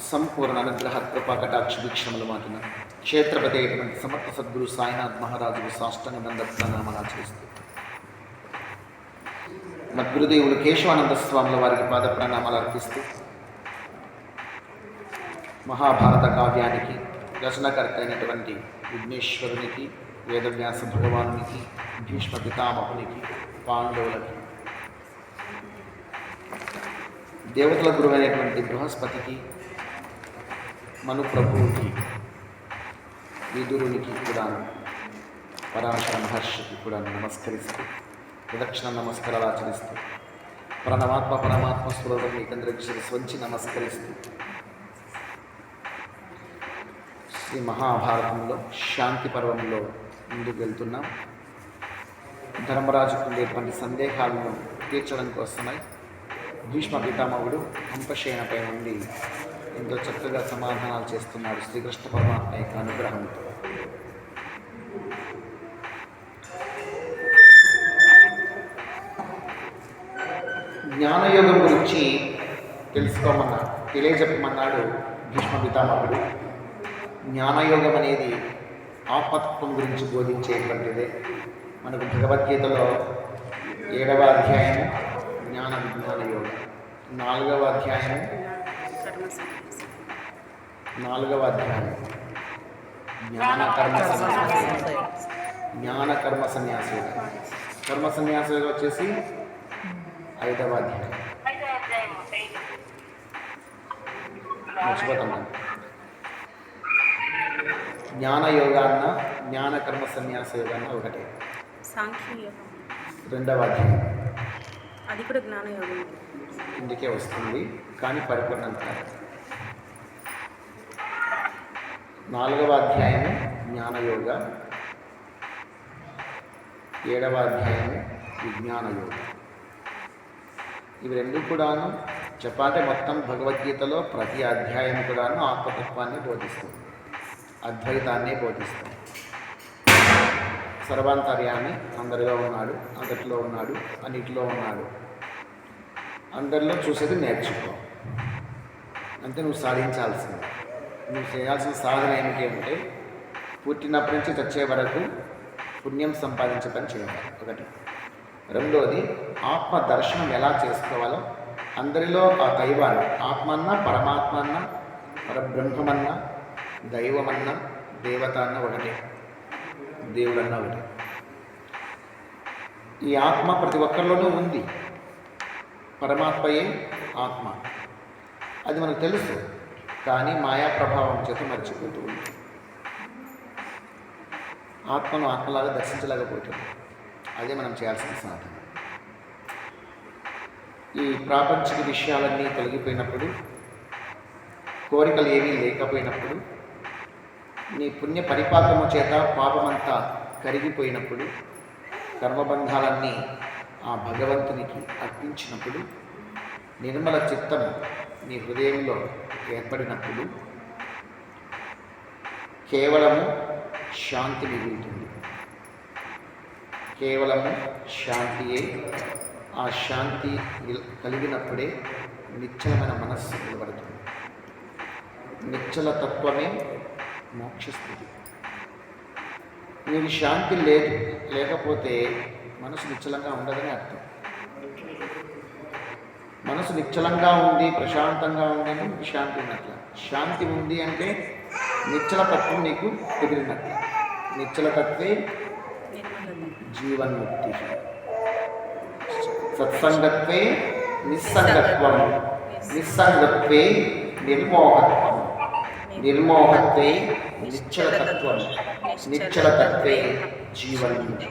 సంపూర్ణ అనుగ్రహ కృపా కటాక్ష వీక్షణములు మాటిన క్షేత్రపతి అయినటువంటి సమర్థ సద్గురు సాయినాథ్ మహారాజుకు సాష్టాంగ దండ ప్రణామాలు ఆచరిస్తూ మద్గురుదేవులు కేశవానంద స్వాముల వారికి పాద ప్రణామాలు అర్పిస్తూ మహాభారత కావ్యానికి రచనకర్త అయినటువంటి విఘ్నేశ్వరునికి, వేదవ్యాస భగవానునికి, భీష్మ పితామహునికి, పాండవులకి, దేవతల గురువు అయినటువంటి బృహస్పతికి, మను ప్రభువుకి, విదురునికి కూడా, పరాశర మహర్షికి కూడా నమస్కరిస్తూ ప్రదక్షిణ నమస్కారాలు ఆచరిస్తూ పరమాత్మ స్వరూపం ఏకంద్రక్షరి స్వంచి నమస్కరిస్తూ శ్రీ మహాభారతంలో శాంతి పర్వంలో ముందుకు వెళ్తున్నాం. ధర్మరాజుకు ఉండేటువంటి సందేహాలను తీర్చడం కోసమై భీష్మ పితామహుడు హంపశయనపై నుండి ఎంతో చక్కగా సమాధానాలు చేస్తున్నాడు శ్రీకృష్ణ పరమాత్మ యొక్క అనుగ్రహంతో. జ్ఞానయోగం గురించి తెలియజెప్పమన్నాడు భీష్మ పితామహుడు. జ్ఞానయోగం అనేది ఆత్మతత్వం గురించి బోధించేటువంటిదే. మనకు భగవద్గీతలో 7వ అధ్యాయము జ్ఞాన విజ్ఞాన యోగం, 4వ అధ్యాయం జ్ఞాన కర్మ సన్యాస యోగం. కర్మ సన్యాస యోగం వచ్చేసి 5వ అధ్యాయం. మర్చిపోతున్నాను. జ్ఞాన యోగాన్న జ్ఞాన కర్మ సన్యాస యోగాన్న ఒకటే. సాంఖ్యయోగం 2వ అధ్యాయం అది కూడా జ్ఞానయోగం ఇందుకే వస్తుంది, కానీ పరిపూర్ణం కాదు. 4వ అధ్యాయము జ్ఞానయోగ, 7వ అధ్యాయము విజ్ఞానయోగ. ఇవి రెండు కూడాను చెప్పాలంటే మొత్తం భగవద్గీతలో ప్రతి అధ్యాయం కూడాను ఆత్మతత్వాన్ని బోధిస్తుంది, అద్వైతాన్ని బోధిస్తుంది. సర్వాంతర్యాన్ని అందరిలో ఉన్నాడు, అంతటిలో ఉన్నాడు, అన్నిటిలో ఉన్నాడు. అందరిలో చూసేది నేర్చుకో, అంతే. నువ్వు సాధించాల్సింది, నువ్వు చేయాల్సిన సాధన ఏమిటి అంటే పుట్టినప్పటి నుంచి చచ్చే వరకు పుణ్యం సంపాదించే పని చేయాలి, ఒకటి. రెండోది ఆత్మ దర్శనం ఎలా చేసుకోవాలో, అందరిలో ఆ దైవాన్ని, ఆత్మన్న, పరమాత్మ అన్న, పరబ్రహ్మమన్న, దైవమన్న, దేవత అన్న ఒకటే, దేవుడన్న ఒకటే. ఈ ఆత్మ ప్రతి ఒక్కరిలోనూ ఉంది. పరమాత్మయే ఆత్మ, అది మనకు తెలుసు. కానీ మాయా ప్రభావం చేత మర్చిపోతూ ఉంది. ఆత్మను ఆత్మలాగా దర్శించలేకపోతుంది. అదే మనం చేయాల్సిన సాధన. ఈ ప్రాపంచిక విషయాలన్నీ తొలగిపోయినప్పుడు, కోరికలు ఏమీ లేకపోయినప్పుడు, నీ పుణ్య పరిపాకము చేత పాపమంతా కరిగిపోయినప్పుడు, కర్మబంధాలన్నీ ఆ భగవంతునికి అర్పించినప్పుడు, నిర్మల చిత్తం నీ హృదయంలో ఏర్పడినప్పుడు కేవలము శాంతి మిగులుతుంది. కేవలము శాంతియే. ఆ శాంతి కలిగినప్పుడే నిశ్చలమైన మనస్సు నిలబడుతుంది. నిశ్చల తత్వమే మోక్షస్థితి. నీకు శాంతి లేకపోతే మనసు నిశ్చలంగా ఉండదని అర్థం. మనసు నిశ్చలంగా ఉంది, ప్రశాంతంగా ఉందని నీకు శాంతి ఉన్నట్ల. శాంతి ఉంది అంటే నిశ్చల తత్వం నీకు కుదిరినట్ల. నిశ్చల తత్వే జీవన్ముక్తి. సత్సంగత్వే నిస్సంగత్వం, నిస్సంగత్వే నిర్మోహత్వం, నిర్మోహత్వే నిశ్చలతత్వం, నిశ్చలతత్వే జీవన్ముక్తి.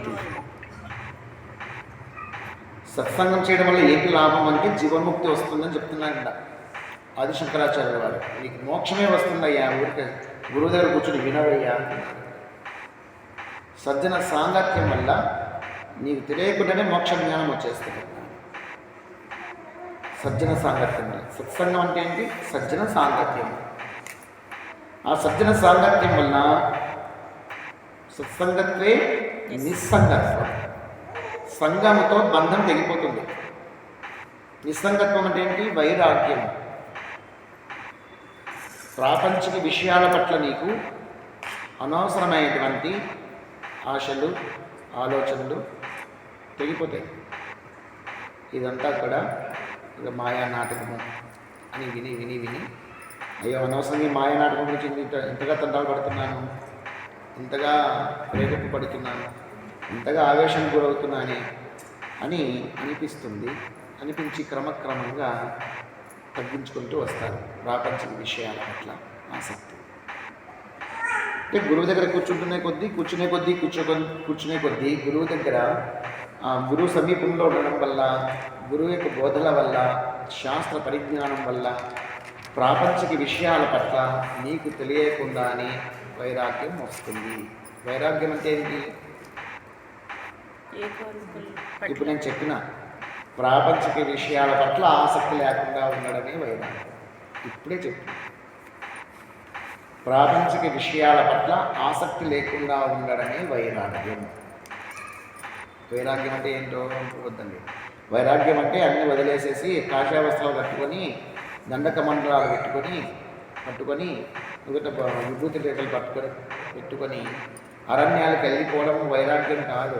సత్సంగం చేయడం వల్ల ఏంటి లాభం అంటే జీవన్ముక్తి వస్తుందని చెప్తున్నారంట ఆది శంకరాచార్య వారు. నీకు మోక్షమే వస్తుందయ్యా, ఊరికే గురువు దగ్గర కూర్చుని వినవయ్యా అంటున్నారు. సజ్జన సాంగత్యం వల్ల నీకు తెలియకుండానే మోక్ష జ్ఞానం వచ్చేస్తుంది. సజ్జన సాంగత్యం వల్ల. సత్సంగం అంటే ఏంటి? సజ్జన సాంగత్యం. ఆ సజ్జన సాంగత్యం వల్ల సత్సంగత్వే నిస్సంగత్వం. సంగముతో బంధం తెగిపోతుంది. నిస్సంగత్వం అంటే ఏంటి? వైరాగ్యం. ప్రాపంచిక విషయాల పట్ల నీకు అనవసరమైనటువంటి ఆశలు, ఆలోచనలు తెగిపోతాయి. ఇదంతా కూడా ఇక మాయా నాటకము అని విని విని విని అయ్యో అనవసరంగా మాయా నాటకం గురించి ఇంతగా తంటాలు పడుతున్నాను, ఇంతగా ప్రేరేపు పడుతున్నాను, ఇంతగా ఆవేశం గురవుతున్నానే అని అనిపిస్తుంది. అనిపించి క్రమక్రమంగా తగ్గించుకుంటూ వస్తారు ప్రాపంచిక విషయాల పట్ల ఆసక్తి. అంటే గురువు దగ్గర కూర్చునే కొద్దీ గురువు దగ్గర గురువు సమీపంలో ఉండడం వల్ల, గురువు యొక్క బోధల వల్ల, శాస్త్ర పరిజ్ఞానం వల్ల ప్రాపంచిక విషయాల పట్ల నీకు తెలియకుండానే వైరాగ్యం వస్తుంది. వైరాగ్యం అంటే ఏంటి? ఇప్పుడు నేను చెప్పిన ప్రాపంచిక విషయాల పట్ల ఆసక్తి లేకుండా ఉండడమే వైరాగ్యం. ఇప్పుడే చెప్పిన ప్రాపంచిక విషయాల పట్ల ఆసక్తి లేకుండా ఉండడమే వైరాగ్యం. వైరాగ్యం అంటే ఏంటో వద్దండి. వైరాగ్యం అంటే అన్నీ వదిలేసేసి కాషాయ వస్త్రాలు కట్టుకొని, దండక మండలాలు పట్టుకొని విభూతి రేఖలు పెట్టుకొని అరణ్యాలకు వెళ్ళిపోవడం వైరాగ్యం కాదు.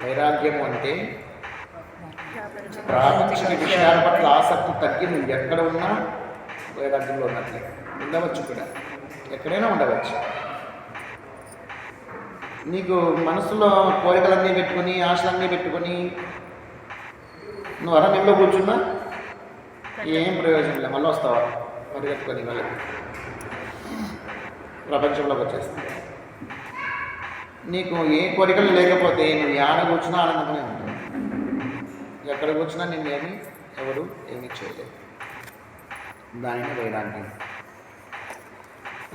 వైరాగ్యము అంటే ప్రాపంచిక విషయాల పట్ల ఆసక్తి తగ్గి నువ్వు ఎక్కడ ఉన్నా వైరాగ్యంలో ఉన్నట్లే ఉండవచ్చు. కూడా ఎక్కడైనా ఉండవచ్చు. నీకు మనసులో కోరికలన్నీ పెట్టుకొని, ఆశలన్నీ పెట్టుకొని నువ్వు అరణ్యంలో కూర్చున్నా ఏం ప్రయోజనం లేదు. మళ్ళీ వస్తావా పరిగెత్తుకొని మళ్ళీ ప్రపంచంలోకి వచ్చేస్తావు. నీకు ఏ కోరికలు లేకపోతే నువ్వు యాడ కూర్చున్నా ఆనందంగానే ఉంటావు. ఎక్కడ కూర్చున్నా నిన్నేమి ఎవరు ఏమీ చేయలేదు. దానిని వైరాగ్యం.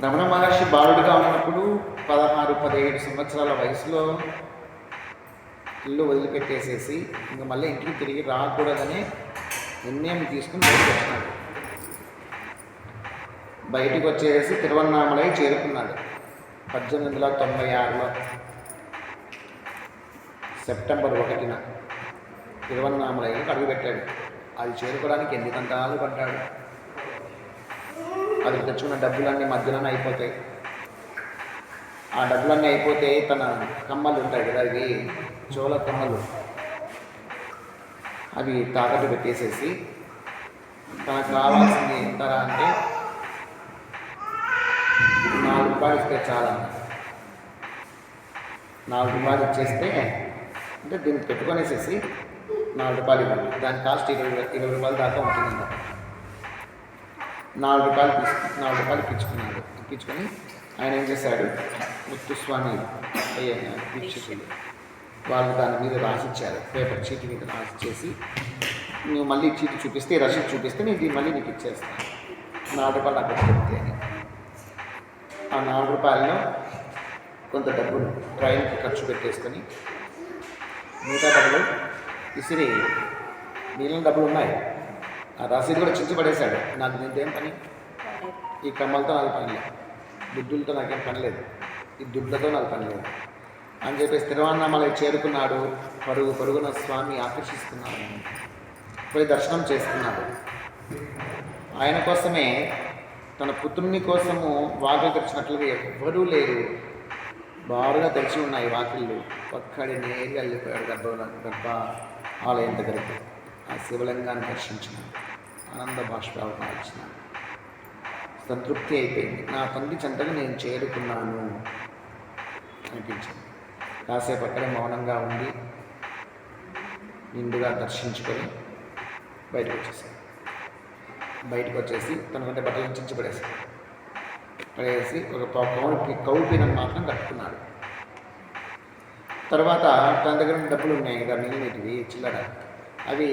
రమణ మహర్షి బాలుడిగా ఉన్నప్పుడు 16-17 సంవత్సరాల వయసులో ఇల్లు వదిలిపెట్టేసేసి ఇంకా మళ్ళీ ఇంటికి తిరిగి రాకూడదని నిర్ణయం తీసుకుని బయటకు వచ్చినాడు. బయటికి వచ్చేసి తిరువన్నామలై చేరుకున్నాడు. 1896లో సెప్టెంబర్ 1న తిరువన్నామలైకి అడుగుపెట్టాడు. అది చేరుకోవడానికి ఎన్ని తంటాలు పడ్డాడు. అది తెచ్చుకున్న డబ్బులన్నీ మధ్యలోనే అయిపోతాయి. ఆ డబ్బులన్నీ అయిపోతే తన కమ్మలు ఉంటాయి కదా, ఇవి చోళ కమ్మలు, అవి తాకట్టు పెట్టేసేసి తనకు కావాల్సింది ఎంతరా అంటే 4 రూపాయలు ఇస్తే చాలా. 4 రూపాయలు ఇచ్చేస్తే అంటే దీన్ని పెట్టుకొనేసేసి 4 రూపాయలు ఇవ్వాలి. దాని కాస్ట్ 20 రూపాయల దాకా ఉంటుందన్నమాట. 4 రూపాయలు ఇప్పించుకున్నాడు. ఇప్పించుకొని ఆయన ఏం చేశాడు, ముత్తుస్వామి దీక్షితులు వాళ్ళు దాని మీద రాసిచ్చారు. పేపర్ చీటి మీద రాసిచ్చేసి నువ్వు మళ్ళీ చీటి చూపిస్తే, రసీదు చూపిస్తే నేను దీన్ని మళ్ళీ నీకు ఇచ్చేస్తాను, 4 రూపాయలు అక్కడ చెప్తే అని. ఆ 4 రూపాయల్లో కొంత డబ్బులు ట్రైన్కి ఖర్చు పెట్టేసుకొని మిగతా డబ్బులు ఇసిరి మిగిలిన డబ్బులు ఉన్నాయి. ఆ రసీదు కూడా చించి పడేశాడు. నాకు దీంతో పని, ఈ కమ్మలతో నాకు పని లేదు, దుడ్డులతో నాకేం పని లేదు, ఈ దుడ్లతో నాకు పని లేదు అని చెప్పేసి తిరువన్నామలై చేరుకున్నాడు. పరుగున స్వామి ఆకర్షిస్తున్నాడు. పోయి దర్శనం చేసుకున్నాడు. ఆయన కోసమే, తన పుత్రుని కోసము వాకిలు తెరిచినట్లుగా ఎవ్వరూ లేరు. బారుగా తెరిచి ఉన్నాయి వాకిళ్ళు. ఒక్కడి నేరుగా వెళ్ళిపోయాడు గర్భ ఆలయం దగ్గరికి. ఆ శివలింగాన్ని దర్శించినాడు. ఆనంద బాష్పాలను ఇచ్చినాడు. సంతృప్తి అయిపోయింది. నా తండ్రి చెంతగా నేను చేరుకున్నాను అనిపించింది. కాసేపు అక్కడే మౌనంగా ఉండి నిండుగా దర్శించుకొని బయటకు వచ్చేసాడు. బయటకు వచ్చేసి తనకంటే బట్టలను చించి పడేసి ఒక కౌపీనం మాత్రం కట్టుకున్నాడు. తర్వాత తన దగ్గర డబ్బులు ఉన్నాయి కదా మిగిలినవి చిల్లర, అవి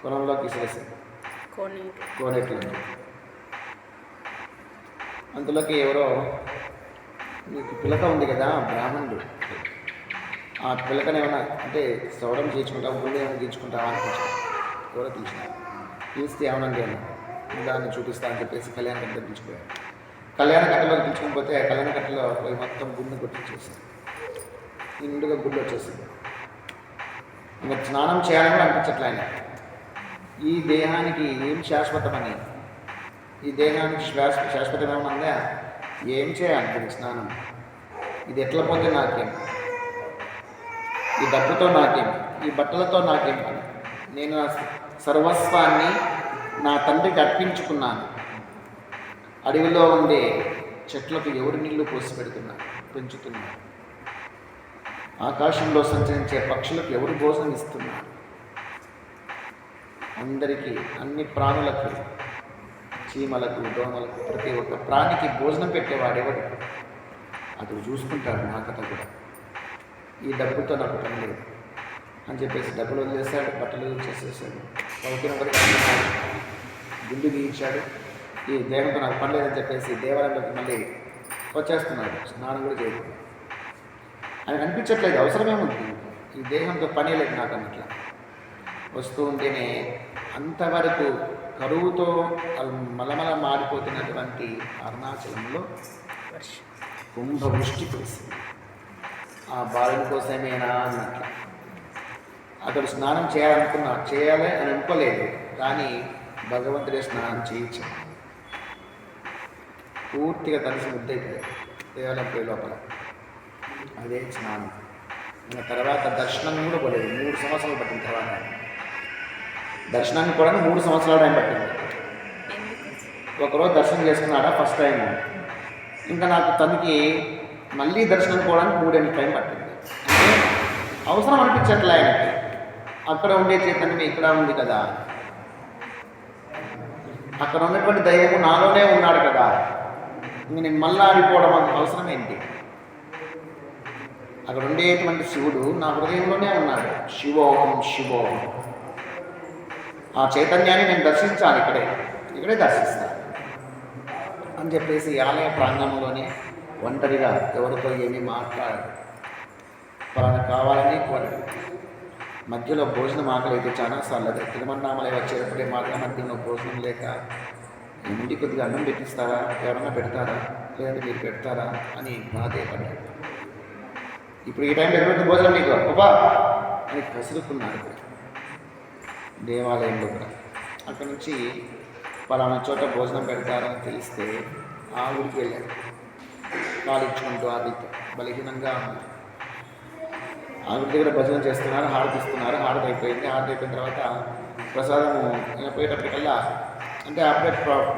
పొలంలోకి విసిరేసాడు. కోనేట్లు. అందులోకి ఎవరో, నీకు పిలక ఉంది కదా బ్రాహ్మణుడు, ఆ పిలకనేమన్నా అంటే సౌడం చేయించుకుంటావు, గుళ్ళు ఏమైనా తీర్చుకుంటావా అనిపించాడు. ఎవరో తీసినారు. తీస్తే ఏమనండి అన్న, దాన్ని చూపిస్తా అని చెప్పేసి కళ్యాణ కట్టలో పిలిచిపోయాడు. కళ్యాణ కట్టలోకి పిలుచుకుని పోతే కళ్యాణ కట్టలో పోయి మొత్తం గుండె కొట్టించేసింది. నిండుగా గుళ్ళు వచ్చేసింది. ఇంకా స్నానం చేయాలని అనిపించట్లే ఆయన. ఈ దేహానికి ఏం శాశ్వతమని, ఈ దేహానికి శాశ్వతమేమన్నా ఏం చేయాలి దీనికి స్నానం? ఇది ఎట్లా పోతే నాకేం, ఈ డబ్బుతో నాకేం, ఈ బట్టలతో నాకేం పని? నేను నా సర్వస్వాన్ని నా తండ్రికి అర్పించుకున్నాను. అడవిలో ఉండే చెట్లకు ఎవరు నీళ్లు పోసి పెడుతున్నారు, పెంచుతున్నారు? ఆకాశంలో సంచరించే పక్షులకు ఎవరు భోజనం ఇస్తున్నారు? అందరికీ, అన్ని ప్రాణులకు, చీమలకు, దోమలకు, ప్రతి ఒక్క ప్రాణికి భోజనం పెట్టేవాడెవడు? అతడు చూసుకుంటాడు నా కథ కూడా. ఈ డబ్బుతో నాకు పని లేదు అని చెప్పేసి డబ్బులు వదిలేశాడు, బట్టలు చేసేసాడు, సౌకర్యం వరకు గుండు గీయించాడు. ఈ దేహంతో నాకు పని లేదని చెప్పేసి దేవాలయంలోకి మళ్ళీ వచ్చేస్తున్నాడు, స్నానం కూడా చేయలేదు. ఆయనకు అనిపించట్లేదు అవసరమేముంది, ఈ దేహంతో పని లేదు నాకు అన్నట్ల వస్తూ ఉంటేనే అంతవరకు కరువుతో మలమల మారిపోతున్నటువంటి అరుణాచలంలో కుంభవృష్టి కురిసింది. ఆ బాలుని కోసమేనా అన్నట్ల. అతడు స్నానం చేయాలి అని అనుకోలేదు, కానీ భగవంతుడే స్నానం చేయించాడు. పూర్తిగా కలిసి ముద్దైపోయాడు దేవాలయం పోయే లోపల. అదే స్నానం. ఇంకా తర్వాత దర్శనం కూడా పోలేదు. 3 సంవత్సరాలు పట్టిన తర్వాత దర్శనానికి కూడా 3 సంవత్సరాలు టైం పట్టింది. ఒకరోజు దర్శనం చేసుకున్నాడా ఫస్ట్ టైం. ఇంకా నాకు తనకి మళ్ళీ దర్శనం పోవడానికి 3 ఏళ్ళ టైం పట్టింది. అంటే అవసరం అనిపించట్లే ఆయనకి. అక్కడ ఉండే చైతన్యం ఇక్కడ ఉంది కదా, అక్కడ ఉన్నటువంటి దైవము నాలోనే ఉన్నాడు కదా, ఇంక నేను మళ్ళా ఆడిపోవడం అవసరం ఏంటి? అక్కడ ఉండేటువంటి శివుడు నా హృదయంలోనే ఉన్నాడు. శివోహం శివోహం. ఆ చైతన్యాన్ని నేను దర్శించాలి, ఇక్కడే దర్శిస్తాను అని చెప్పేసి ఆలయ ప్రాంగణంలోనే ఒంటరిగా ఎవరితో ఏమీ మాట్లాడారు. పలానా కావాలని కోరాడు. మధ్యలో భోజనం ఆకలి అయితే చాలాసార్లు అదే తిరుమన్నామలై వచ్చేటప్పుడే మాత్రం మధ్యలో భోజనం లేక ఇంటికి కొద్దిగా అన్నం పెట్టిస్తారా, ఎవరన్నా పెడతారా, లేదంటే మీరు పెడతారా అని బాధపడ్డాడు. ఇప్పుడు ఈ టైంలో ఎటువంటి భోజనం నీకు అబ్బా అని కసురుకున్నాడు దేవాలయంలో కూడా. అక్కడి నుంచి పలానా చోట భోజనం పెడతారని తెలిస్తే ఆ ఊరికి వెళ్ళాడు. కాలించుకుంటూ ఆదితో బలహీనంగా ఉంది. ఆ గుడి దగ్గర భజన చేస్తున్నారు, హారతిస్తున్నారు. హారతి అయిపోయింది. హారతి అయిపోయిన తర్వాత ప్రసాదము పోయేటప్పటికల్లా, అంటే అప్పుడే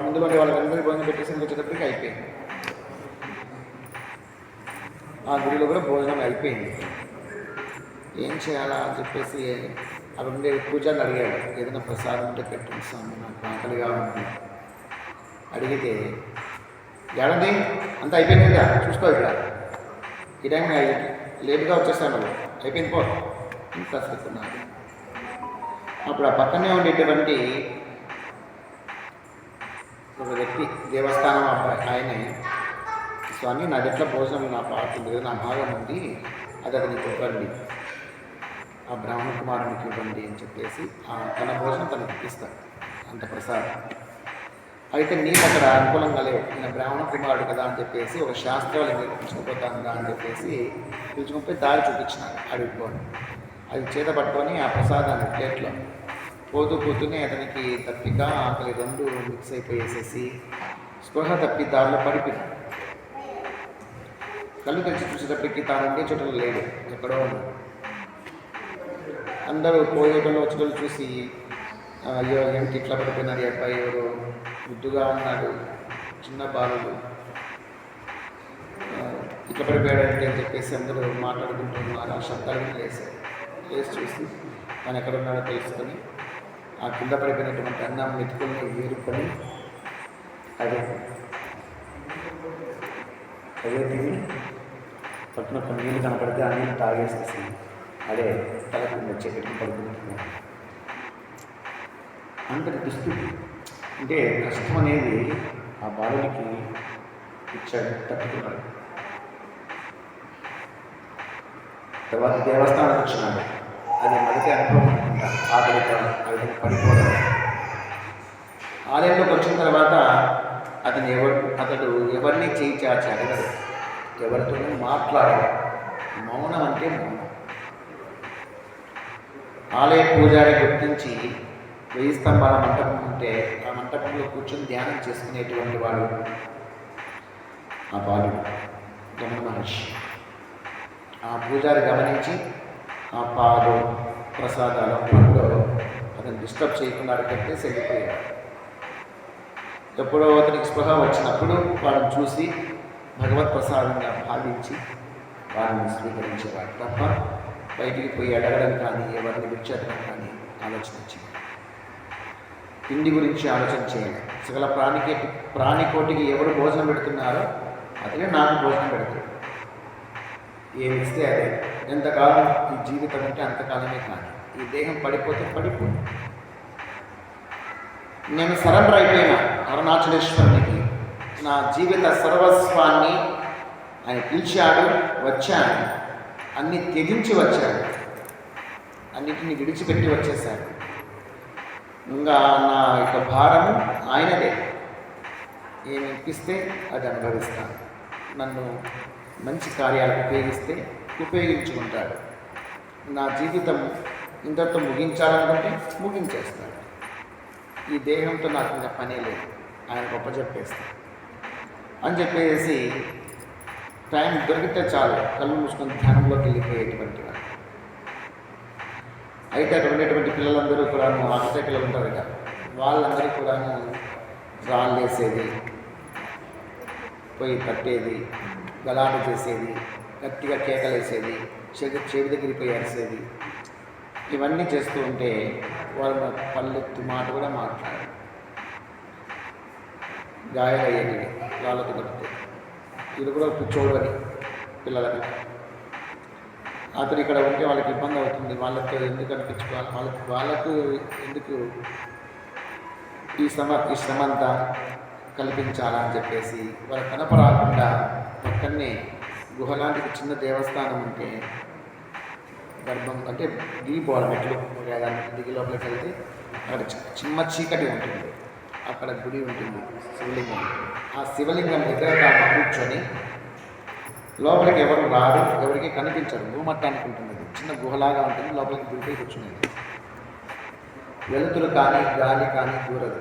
ముందులోనే వాళ్ళందరికీ భోజనం పెట్టేసి వచ్చేటప్పటికి అయిపోయింది. ఆ గుడిలో కూడా భోజనం అయిపోయింది. ఏం చేయాలా అని చెప్పేసి అక్కడ ఉండే పూజారిని అడిగాడు, ఏదైనా ప్రసాదం ఉంటే పెట్టండి స్వామి, నాకు ఆకలిగా ఉంది అడిగితే, ఏడండి అంతా అయిపోయింది కదా, చూసుకో ఇక్కడ ఈ టైం లేట్గా వచ్చేసాను, అయిపోయింది పో ఇంకా చెప్తున్నాడు. అప్పుడు ఆ పక్కనే ఉండేటువంటి ఒక వ్యక్తి, దేవస్థానం అబ్బాయి, ఆయనే, స్వామి నా దగ్గర భోజనం నా పాడుతుంది కదా, నా భాగం ఉంది, అది అతనికి ఇవ్వండి, ఆ బ్రాహ్మణ కుమారునికి ఇవ్వండి అని చెప్పేసి తన భోజనం తనకి ఇప్పిస్తాడు, అంత ప్రసాదం. అయితే నీకు అక్కడ అనుకూలంగా లేవు, నేను బ్రాహ్మణ కుమారుడు కదా అని చెప్పేసి ఒక శాస్త్రాలు పిలుచుకుపోతాను కదా అని చెప్పేసి పిలుచుకుపోయి దారి చూపించినాడు అడుగుకొని. అది చేత పట్టుకొని ఆ ప్రసాదాన్ని ప్లేట్లో పోతూనే అతనికి తప్పిక ఆకలి 2 మిక్స్ అయిపోయేసేసి స్పృహ తప్పి దారిలో పడిపోయింది. కళ్ళు తెరిచి చూసేటప్పటికి తాను ఉండే చోటలో లేడు, ఎక్కడో ఉన్నాడు. అందరూ పోయేటోళ్ళు వచ్చేటోళ్ళు చూసి, అయ్యో ఏంటి ఇట్లా పడిపోయినాడు ఈ అబ్బాయి, ఎవరు ముద్దుగా ఉన్నాడు, చిన్న బాలుడు ఇట్లా పడిపోయాడంటే అని చెప్పేసి అందరూ మాట్లాడుకుంటున్నారు. ఆ శబ్దాలు లేచి చూసి తను ఎక్కడ ఉన్నాడో తెలుసుకొని ఆ కింద పడిపోయినటువంటి అన్నం మెతుకుల్ని వేరుకొని అదే తిని పట్టున కొన్ని నీళ్ళు కనపడితే ఆ నీళ్ళు తాగేసేసి అదే తలకు వచ్చేటట్టు పడుకుంటున్నాడు. అంతటి దుస్థితి. అంటే కష్టం అనేది ఆ బాలుడికి ఇచ్చాడు, తట్టుకున్నాడు. తర్వాత దేవస్థానం వచ్చినాడు. అది మొదటి అనుభవం అనుకుంటా, ఆకలితో అది పడిపోవడం. ఆలయంలోకి వచ్చిన తర్వాత అతడు ఎవరిని చేయి చాచి అడగడు, ఎవరితోనూ మాట్లాడడు. మౌనం అంటే మౌనం. ఆలయ పూజారి గుర్తించి వెయ్యి స్తంభాల మంటపం ఉంటే ఆ మంటపంలో కూర్చొని ధ్యానం చేసుకునేటువంటి వాడు ఆ బాలుడు రమణ మహర్షి. ఆ పూజారి గమనించి ఆ పాలు ప్రసాదాలు పండ్లో అతను డిస్టర్బ్ చేయకుండా అడిగట్టేసి వెళ్ళిపోయాడు. ఎప్పుడో అతనికి స్పృహ వచ్చినప్పుడు వాళ్ళని చూసి భగవత్ ప్రసాదంగా భావించి వారిని స్వీకరించేవాడు తప్ప బయటికి పోయి అడగడం కానీ ఎవరిని విడిచేయడం కానీ ఆలోచన వచ్చింది. తిండి గురించి ఆలోచన చేయాలి. సకల ప్రాణికోటికి ఎవరు భోజనం పెడుతున్నారో అతనే నాకు భోజనం పెడతాడు. ఏమి ఇస్తే అదే. ఎంతకాలం ఈ జీవితం ఉంటే అంతకాలమే కానీ ఈ దేహం పడిపోతే పడిపోదు. నేను సరెండర్ అయిపోయినా అరుణాచలేశ్వరునికి. నా జీవిత సర్వస్వాన్ని ఆయన పిలిచాడు, వచ్చాను, అన్ని త్యజించి వచ్చాడు, అన్నిటిని విడిచిపెట్టి వచ్చేసాడు. ఇంకా నా యొక్క భారము ఆయనదే. ఏమి ఇప్పిస్తే అది అనుభవిస్తాను. నన్ను మంచి కార్యాలకు ఉపయోగిస్తే ఉపయోగించుకుంటాడు. నా జీవితం ఇంతటితో ముగించాలనుకుంటే ముగించేస్తాడు. ఈ దేహంతో నాకు ఇంకా పనే లేదు, ఆయన గొప్ప చెప్పేస్తాను అని చెప్పేసి టైం దొరికితే చాలు కళ్ళు మూసుకొని ధ్యానంలోకి వెళ్ళిపోయేటువంటి వాడు. అయితే అక్కడ ఉండేటువంటి పిల్లలందరూ కూడాను ఆకతే పిల్లలు ఉంటారు కదా, వాళ్ళందరూ కూడాను రాళ్ళు వేసేది, పోయి కట్టేది, గలాట చేసేది, గట్టిగా కేకలేసేది, చెవి దగ్గరికి పోయి అరిసేది, ఇవన్నీ చేస్తూ ఉంటే వాళ్ళు పల్లెత్తు మాట కూడా మాట్లాడారు. గాయాలయ్యేది వాళ్ళకు దొరికితే. ఇది కూడా కూర్చోవని పిల్లలకి. అతను ఇక్కడ ఉంటే వాళ్ళకి ఇబ్బంది అవుతుంది, వాళ్ళతో ఎందుకు అనిపించుకోవాలి, వాళ్ళకు ఎందుకు ఈ శ్రమ అంతా కల్పించాలని చెప్పేసి వాళ్ళకి కనపరాకుండా పక్కనే గుహలాంటి చిన్న దేవస్థానం ఉంటే గర్భం అంటే దిగిపోవాలి మెట్లు దిగి లోపలికి వెళ్తే అక్కడ చిన్న చీకటి ఉంటుంది. అక్కడ గుడి ఉంటుంది, శివలింగం. ఆ శివలింగం దగ్గర కూర్చొని లోపలికి ఎవరు రారు, ఎవరికి కనిపించరు. భూమట్టానికి ఉంటుంది, చిన్న గుహలాగా ఉంటుంది. లోపలికి దిగిపోయి కూర్చునేది. వెలుతురు కానీ గాలి కానీ దూరదు.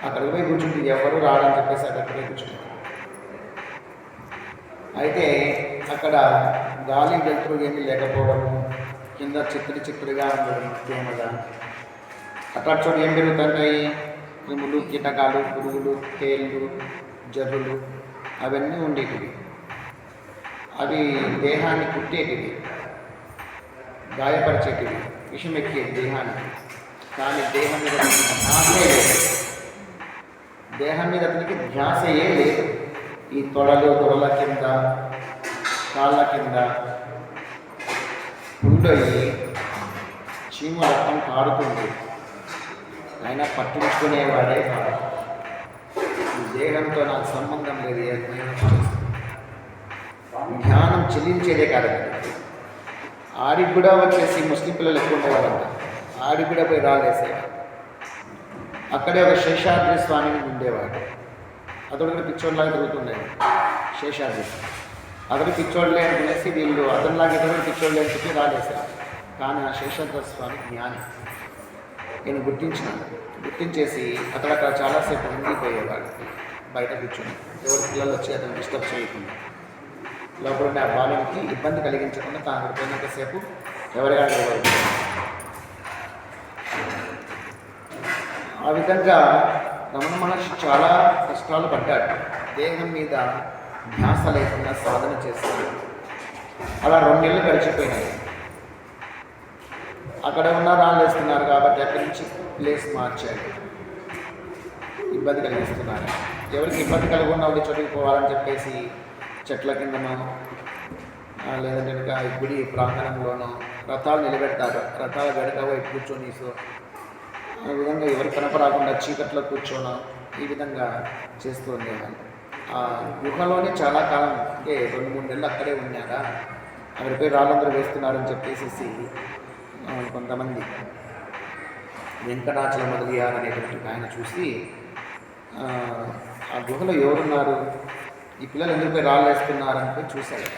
అక్కడికి పోయి కూర్చుంటే ఎవరు రారని చెప్పేసి అక్కడికి పోయి కూర్చుంటారు. అయితే అక్కడ గాలి వెలుతురు ఏమీ లేకపోవడము, కింద చిత్తుడిగా ఉండడం, తేమగా. అట్లా చోటు ఏం పెరుగుతుంటాయి? క్రిములు, కీటకాలు, పురుగులు, తేళ్ళు, జర్రులు అవన్నీ ఉండేటివి. అవి దేహాన్ని కుట్టేటివి, గాయపరిచేటివి, విషమెక్కేది దేహానికి. కానీ దేహం మీద ధ్యాసే లేదు. దేహం మీద అతనికి ధ్యాసయే లేదు. ఈ తొడల కింద, కాళ్ళ కింద ఉండయి చీమ రక్తం కారుతుంది. అయినా పట్టించుకునేవాడే కాదు. ఈ దేహంతో నాకు సంబంధం లేదు. ధ్యానం చెల్లించేదే కాదు. ఆడికి కూడా వచ్చేసి ముస్లిం పిల్లలు ఎక్కువ ఉండేవారంట. ఆడికి కూడా పోయి రాలేసేవాడు. అక్కడే ఒక శేషాద్రి స్వామిని ఉండేవాడు. అతడు కూడా పిచ్చోడ్లాగా తిరుగుతుండేవాడు. శేషాద్రి అతడు పిచ్చోళ్ళే అనుకునేసి వీళ్ళు అతనిలాగా ఇతరులు పిచ్చోళ్ళే అని చెప్పి రాలేసేవాడు. కానీ ఆ శేషాద్రి స్వామి జ్ఞాని. నేను గుర్తించేసి అక్కడ చాలాసేపు ఉండిపోయేవాడు. బయట కూర్చొని ఎవరు పిల్లలు వచ్చి అతను డిస్టర్బ్ చేయకుండా, లోపల ఆ బాలునికి ఇబ్బంది కలిగించకుండా తాను పోయినంతసేపు ఎవరిగా ఆ విధంగా రమణ మహర్షి చాలా కష్టాలు పడ్డాడు. దేహం మీద ధ్యాస లేకుండా సాధన చేస్తాడు. అలా 2 నెలలు గడిచిపోయినాయి. అక్కడ ఉన్న రాళ్ళు వేస్తున్నారు కాబట్టి అక్కడి నుంచి ప్లేస్ మార్చాడు. ఇబ్బంది కలిగిస్తున్నారు. ఎవరికి ఇబ్బంది కలగకుండా ఉండి చోటుకు పోవాలని చెప్పేసి చెట్ల కిందనో లేదంటే గుడి ప్రాంగణంలోనో రథాలు నిలబెడతారు. రథాలు వెనక వైపు కూర్చొని ఆ విధంగా ఎవరు కనపరాకుండా చీకట్లో కూర్చోనో ఈ విధంగా చేస్తూ ఉండేవాళ్ళు. ఆ గుహలోనే చాలా కాలం, అంటే 2-3 నెలలు అక్కడే ఉన్నారా. అక్కడిపై రాళ్ళందరూ వేస్తున్నారని చెప్పేసి కొంతమంది వెంకటాచల మొదలియార్ అనేటువంటి ఆయన చూసి ఆ గుహలో ఎవరున్నారు, ఈ పిల్లలు ఎందుకు రాళ్ళు వేస్తున్నారని పోయి చూశాడు.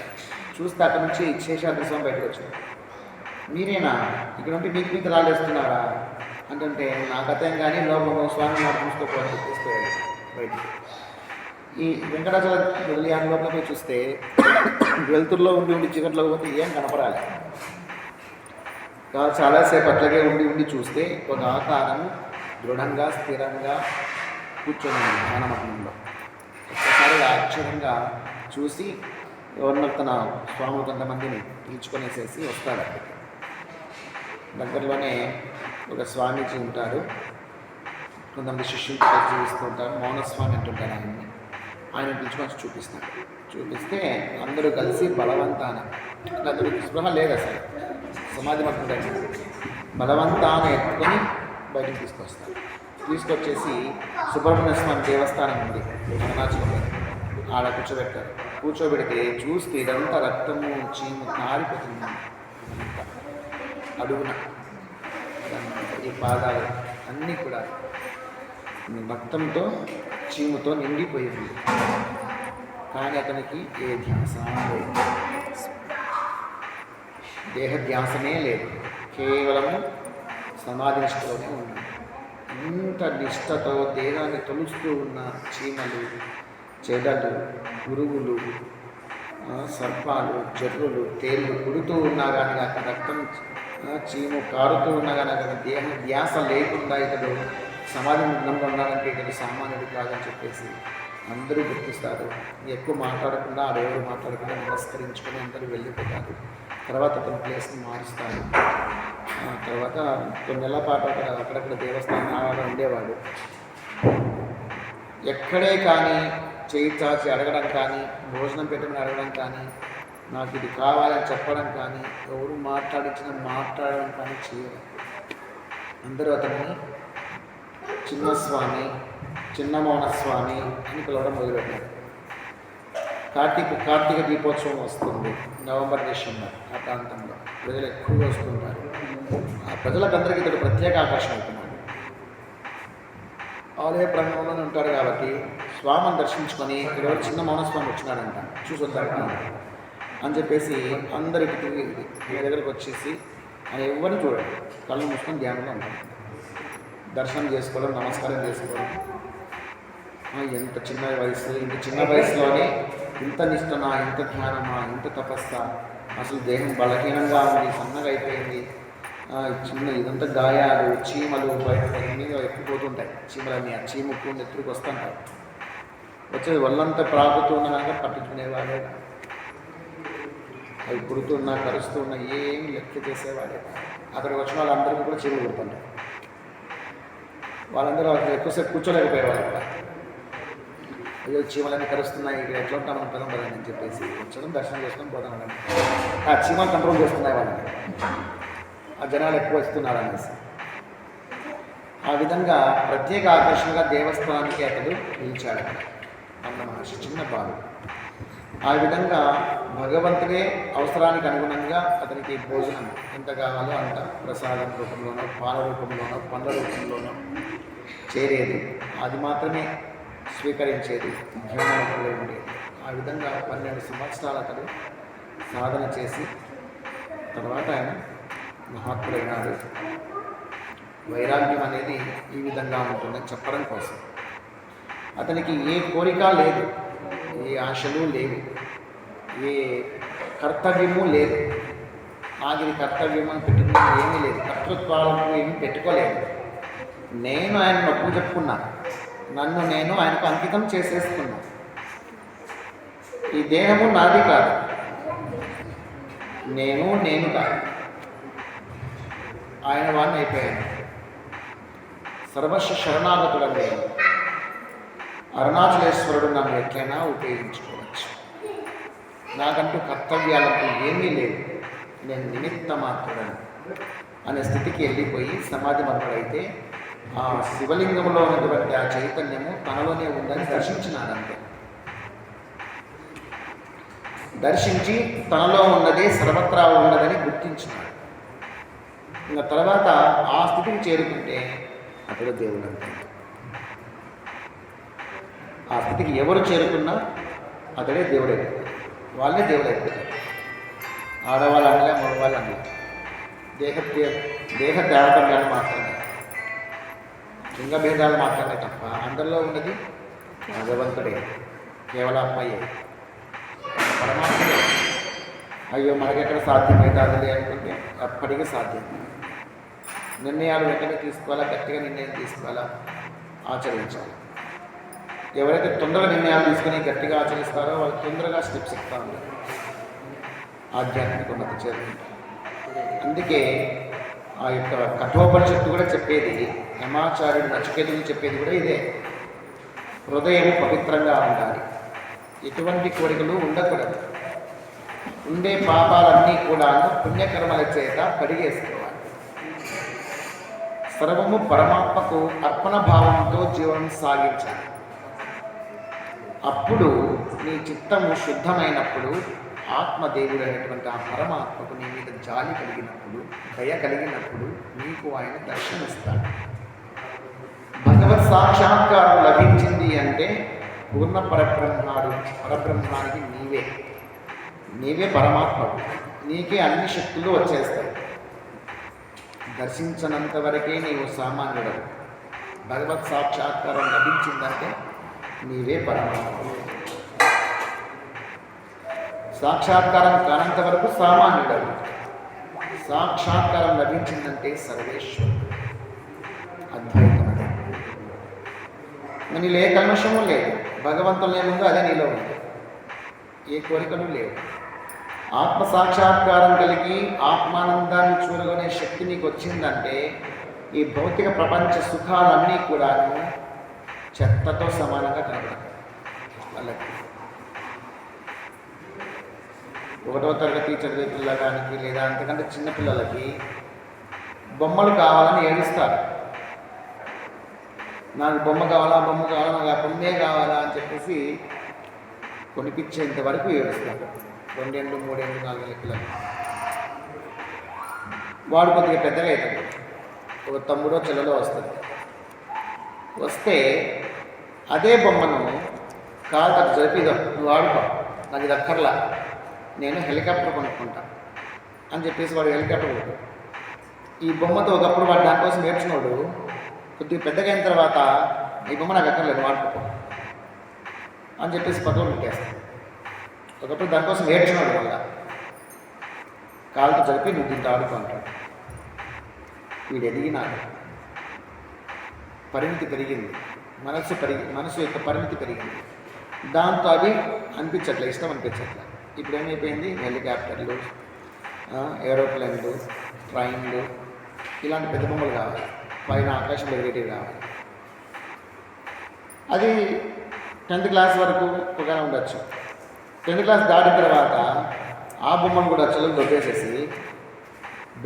చూస్తే అక్కడి నుంచి శేషాద్రి స్వామి బయటకు వచ్చాడు. మీరేనా ఇక్కడ ఉంటే మీకు రాళ్ళు వేస్తున్నారా? అంటే నా కథేం కానీ లోపల స్వామి మాట చూసుకోకపోతే తీసుకెళ్ళాడు బయటికి. ఈ వెంకటాచల వదిలియాన లోపల పోయి చూస్తే వెలుతురులో ఉండి చీకట్లో పోతే ఏం కనపడాలి. చాలాసేపు అట్లాగే ఉండి చూస్తే ఒక ఆకారం దృఢంగా స్థిరంగా కూర్చొని ధ్యానమగ్నంలో. ఒక్కసారి ఆశ్చర్యంగా చూసి ఎవరిన తన స్వాములు కొంతమందిని పిలుచుకొనేసేసి వస్తాడు. దగ్గరలోనే ఒక స్వామీజీ ఉంటారు, కొంతమంది శిష్యులు జీవిస్తూ ఉంటారు. మౌనస్వామి అంటుంటారు ఆయన్ని. ఆయన పిలుచుకొని చూపిస్తే అందరూ కలిసి బలవంతాన, అందరికి స్పృహ లేదు అసలు, సమాధి మగ్నుడైన బలవంతాన ఎత్తుకొని బయటికి తీసుకొచ్చేసి సుబ్రహ్మణ్య స్వామి దేవస్థానం ఉంది అరుణాచలంలో, ఆడ కూర్చోబెడితే చూస్తే ఇదంతా రక్తము చీము కారిపోతుంది. అడుగున ఈ పాదాలు అన్నీ కూడా రక్తంతో చీముతో నిండిపోయింది. కానీ అతనికి ఏ ధ్యాస లేదు, దేహ ధ్యాసమే లేదు, కేవలము సమాధి నిష్టలోనే ఉన్నాడు. ఇంత నిష్టతో దేహాన్ని తొలుస్తూ ఉన్న చీమలు, చెదలు, పురుగులు, సర్పాలు, జర్రులు, తేళ్ళు కుడుతూ ఉన్నా కానీ అక్కడ రక్తం చీము కారుతూ ఉన్నా కానీ అక్కడ దేహ ధ్యాస లేకుండా ఇతడు సమాధి నిగ్నంగా ఉన్నాడంటే ఇతడు సామాన్యుడు కాదని చెప్పేసి అందరూ గుర్తిస్తారు. ఎక్కువ మాట్లాడకుండా ఆడెవరు మాట్లాడకుండా నమస్కరించుకొని అందరూ వెళ్ళిపోతారు. తర్వాత అతని ప్లేస్ని మారుస్తారు. తర్వాత కొన్ని నెలల పాటు అక్కడక్కడ దేవస్థానం ఉండేవాడు. ఎక్కడే కానీ చేయి చాచి అడగడం కానీ, భోజనం పెట్టమని అడగడం కానీ, నాకు ఇది కావాలని చెప్పడం కానీ, ఎవరు మాట్లాడడం కానీ చేయరు. అందరూ అతన్ని చిన్నస్వామి, చిన్న మౌనస్వామి అని పిలవడం మొదలుపెట్టారు. కార్తీక దీపోత్సవం వస్తుంది నవంబర్, డిసెంబర్. ఆ ప్రాంతంలో ప్రజలు ఎక్కువగా వస్తుంటారు. ఆ ప్రజలకందరికీ ఇతడు ప్రత్యేక ఆకర్షణ అవుతున్నాడు. ఆలయ ప్రాంగణంలోనే ఉంటారు కాబట్టి స్వామిని దర్శించుకొని ఈరోజు చిన్న మౌనస్వామి వచ్చినాడంట, చూసొద్దాడు అని చెప్పేసి అందరికి మీ దగ్గరకు వచ్చేసి ఆయన ఎవరిని చూడండి, కళ్ళు మూసుకొని ధ్యానంలో ఉంటాడు. దర్శనం చేసుకోవడం, నమస్కారం చేసుకోవడం. ఎంత చిన్న వయసు, ఇంత చిన్న వయసులోనే ఇంత నిష్టనా, ఇంత ధ్యానమా, ఇంత తపస్సా, అసలు దేహం బలహీనంగా ఉంది, సన్నగా అయిపోయింది, ఇదంతా గాయాలు, చీమలు బయట మీద ఎక్కిపోతుంటాయి. చీమలన్నీ ఆ చీముకు నెత్తుకు వస్తుంటాయి. వచ్చేది ఒళ్ళంతా ప్రాగుతున్నా పట్టించుకునేవాడే, అవి పుడుతున్నా కరుస్తున్నా ఏమి లెక్క చేసేవాడే. అక్కడికి వచ్చిన వాళ్ళందరికీ కూడా చీమలు పుడుతుంటాయి. వాళ్ళందరూ ఎక్కువసేపు కూర్చోలేకపోయేవాళ్ళు కూడా. అయ్యో చీమలన్నీ కరుస్తున్నాయి, ఇక్కడ ఎట్లా ఉంటాం మనం పదం పదండి అని చెప్పేసి వచ్చడం, దర్శనం చేసుకొని పోతాం. ఆ చీమలు కంట్రోల్ చేస్తున్నాయి వాళ్ళని, ఆ జనాలు ఎక్కువ వస్తున్నారు అనేసి. ఆ విధంగా ప్రత్యేక ఆకర్షణగా దేవస్థానానికి అతడు నిలిచాడు అన్న మహర్షి, చిన్న బాలు. ఆ విధంగా భగవంతుడే అవసరానికి అనుగుణంగా అతనికి భోజనం ఎంత కావాలో అంత ప్రసాదం రూపంలోనో, పాల రూపంలోనో, పండ్ల రూపంలోనో చేరేది. అది మాత్రమే స్వీకరించేది, ధ్యానంలో ఉండేది. ఆ విధంగా 12 సంవత్సరాలు అతడు సాధన చేసి తర్వాత ఆయన మహాత్ముడైనాడు. వైరాగ్యం అనేది ఈ విధంగా ఉంటుందని చెప్పడం కోసం. అతనికి ఏ కోరిక లేదు, ఏ ఆశలు లేవు, ఏ కర్తవ్యము లేదు. ఆగిరి కర్తవ్యం అని పెట్టుకుని ఏమీ లేదు, కర్తృత్వాలకు ఏమీ పెట్టుకోలేదు. నేను ఆయన నొప్పు చెప్పుకున్నా, నన్ను నేను ఆయనకు అంకితం చేసేసుకున్నా. ఈ దేహము నాది కాదు, నేను కాదు, ఆయన వాడిని అయిపోయాను. సర్వస్వ శరణాగతులను నేను. అరుణాచలేశ్వరుడు నన్ను ఎట్లయినా ఉపయోగించుకోవచ్చు. నాకంటూ కర్తవ్యాలకు ఏమీ లేవు, నేను నిమిత్త మాత్రుడను అనే స్థితికి వెళ్ళిపోయి సమాధి మగ్నుడైతే ఆ శివలింగంలో ఉన్నటువంటి ఆ చైతన్యము తనలోనే ఉందని దర్శించినాడంతే. దర్శించి తనలో ఉన్నదే సర్వత్రా ఉన్నదని గుర్తించినాడు. ఇంకా తర్వాత ఆ స్థితికి చేరుకుంటే అతడు దేవుడు అంతే. ఆ స్థితికి ఎవరు చేరుకున్నా అతడే దేవుడైపోతాడు, వాళ్ళే దేవుడైపోతారు. ఆడవాళ్ళు అనలే, మగవాళ్ళు అనలే, దేహ తారతమ్యాలు మాత్రమే. లింగ భేదాలు మాత్రమే తప్ప అందరిలో ఉన్నది భగవంతుడే, కేవలం అమ్మాయే, పరమాత్ముడే. అయ్యో మనకెక్కడ సాధ్యమవుతుంది అనుకుంటే అప్పటికీ సాధ్యం. నిర్ణయాలు వెంటనే తీసుకోవాలా, గట్టిగా నిర్ణయం తీసుకోవాలా, ఆచరించాలి. ఎవరైతే తొందరగా నిర్ణయాలు తీసుకొని గట్టిగా ఆచరిస్తారో వాళ్ళు తొందరగా స్టెప్స్ ఎక్కుతా ఉంటారు, ఆధ్యాత్మిక ఉన్నతి చేరుకుంటారు. అందుకే ఆ యొక్క కఠోపనిషత్తు కూడా చెప్పేది, యమాచార్యుడు నచికేతుడు చెప్పేది కూడా ఇదే. హృదయం పవిత్రంగా ఉండాలి, ఎటువంటి కోరికలు ఉండకూడదు. ఉండే పాపాలన్నీ కూడా పుణ్యకర్మల చేత కడిగేసుకోవాలి. సర్వము పరమాత్మకు అర్పణ భావంతో జీవనం సాగించాలి. అప్పుడు నీ చిత్తము శుద్ధమైనప్పుడు ఆత్మదేవుడు అనేటువంటి ఆ పరమాత్మకు నీ మీద జాలి కలిగినప్పుడు, దయ కలిగినప్పుడు నీకు ఆయన దర్శనమిస్తాడు. భగవత్ సాక్షాత్కారం లభించింది అంటే పూర్ణ పరబ్రహ్మానికి నీవే పరమాత్మకు, నీకే అన్ని శక్తులు వచ్చేస్తాయి. దర్శించనంత వరకే నీవు సామాన్యుడవు. భగవత్ సాక్షాత్కారం లభించిందంటే నీవే పరమాత్మ. సాక్షాత్కారం కానంత వరకు సామాన్యుడవు. సాక్షాత్కారం లభించిందంటే సర్వేశ్వరుడు, అద్వైతమదే. నీలో ఏ కల్మషము లేదు, భగవంతులు ఏముందో అదే నీలో ఉంది, ఏ కోరికలు లేవు. ఆత్మ సాక్షాత్కారం కలిగి ఆత్మానందాన్ని చూరగొనే శక్తి నీకు వచ్చిందంటే ఈ భౌతిక ప్రపంచ సుఖాలన్నీ కూడాను చెత్తతో సమానంగా కనబడతాయి. వాళ్ళకి 1వ తరగతి చదివే పిల్లగానికి లేదా అంతకంటే చిన్నపిల్లలకి బొమ్మలు కావాలని ఏడుస్తారు. నాకు బొమ్మ కావాలా, నాకు ఆ బొమ్మే కావాలా అని చెప్పేసి కొనిపించేంత వరకు ఏడుస్తారు. 2 ఏళ్ళు, 3 ఏళ్ళు, 4 ఏళ్ళ పిల్లలు. వాడు కొద్దిగా పెద్దగా అవుతాడు, ఒక తమ్ముడో చెల్లలో వస్తుంది. వస్తే అదే బొమ్మను కాదు అది జరిపిదో నువ్వు ఆడుకో, నాకు ఇది అక్కర్లా, నేను హెలికాప్టర్ కొనుక్కుంటా అని చెప్పేసి వాడు హెలికాప్టర్ కొనుక్కుంటాడు. ఈ బొమ్మతో ఒకప్పుడు వాడు దానికోసం నేర్చుకున్నాడు. కొద్దిగా పెద్దగా అయిన తర్వాత ఈ బొమ్మ నాకు అక్కర్లేదు వాడుకో అని చెప్పేసి పక్కన పెట్టేస్తాడు. ఒకప్పుడు దానికోసం నేర్చుకున్నాడు, వల్ల కాలుతో జరిపి నువ్వు దీంతో ఆడుకుంటాడు. వీడు ఎదిగినాడు, పరిమితి పెరిగింది, మనసు యొక్క పరిమితి పెరిగింది. దాంతో అవి అనిపించట్లే, ఇష్టం అనిపించట్లే. ఇప్పుడు ఏమైపోయింది, హెలికాప్టర్లు, ఏరోప్లేన్లు, ట్రైన్లు, ఇలాంటి పెద్ద బొమ్మలు కావాలి, పైన ఆకాశం ఎదిగేటివి కావాలి. అది 10th క్లాస్ వరకు ఒకగా ఉండొచ్చు. 10th క్లాస్ దాటిన తర్వాత ఆ బొమ్మను కూడా చెల్లెలు దొబ్బేసేసి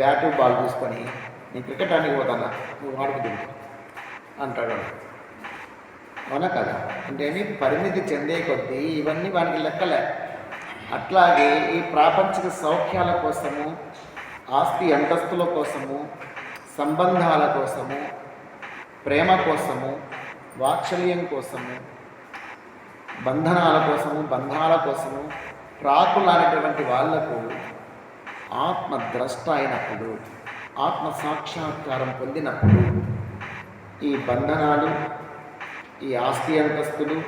బ్యాటు బాల్ తీసుకొని నేను క్రికెట్ ఆడికి పోతానా, నువ్వు ఆడుకుంటు అంటాడు. అవునా కదా? అంటే పరిమితి చెందే కొద్దీ ఇవన్నీ వానికి లెక్కలే. అట్లాగే ఈ ప్రాపంచిక సౌఖ్యాల కోసము, ఆస్తి అంతస్తుల కోసము, సంబంధాల కోసము, ప్రేమ కోసము, వాత్సల్యం కోసము, బంధాల కోసము ప్రాకులానేటువంటి వాళ్లకు ఆత్మద్రష్ట అయినప్పుడు, ఆత్మ సాక్షాత్కారం పొందినప్పుడు ఈ బంధనాలు, ఈ ఆస్తి అంతస్తులు,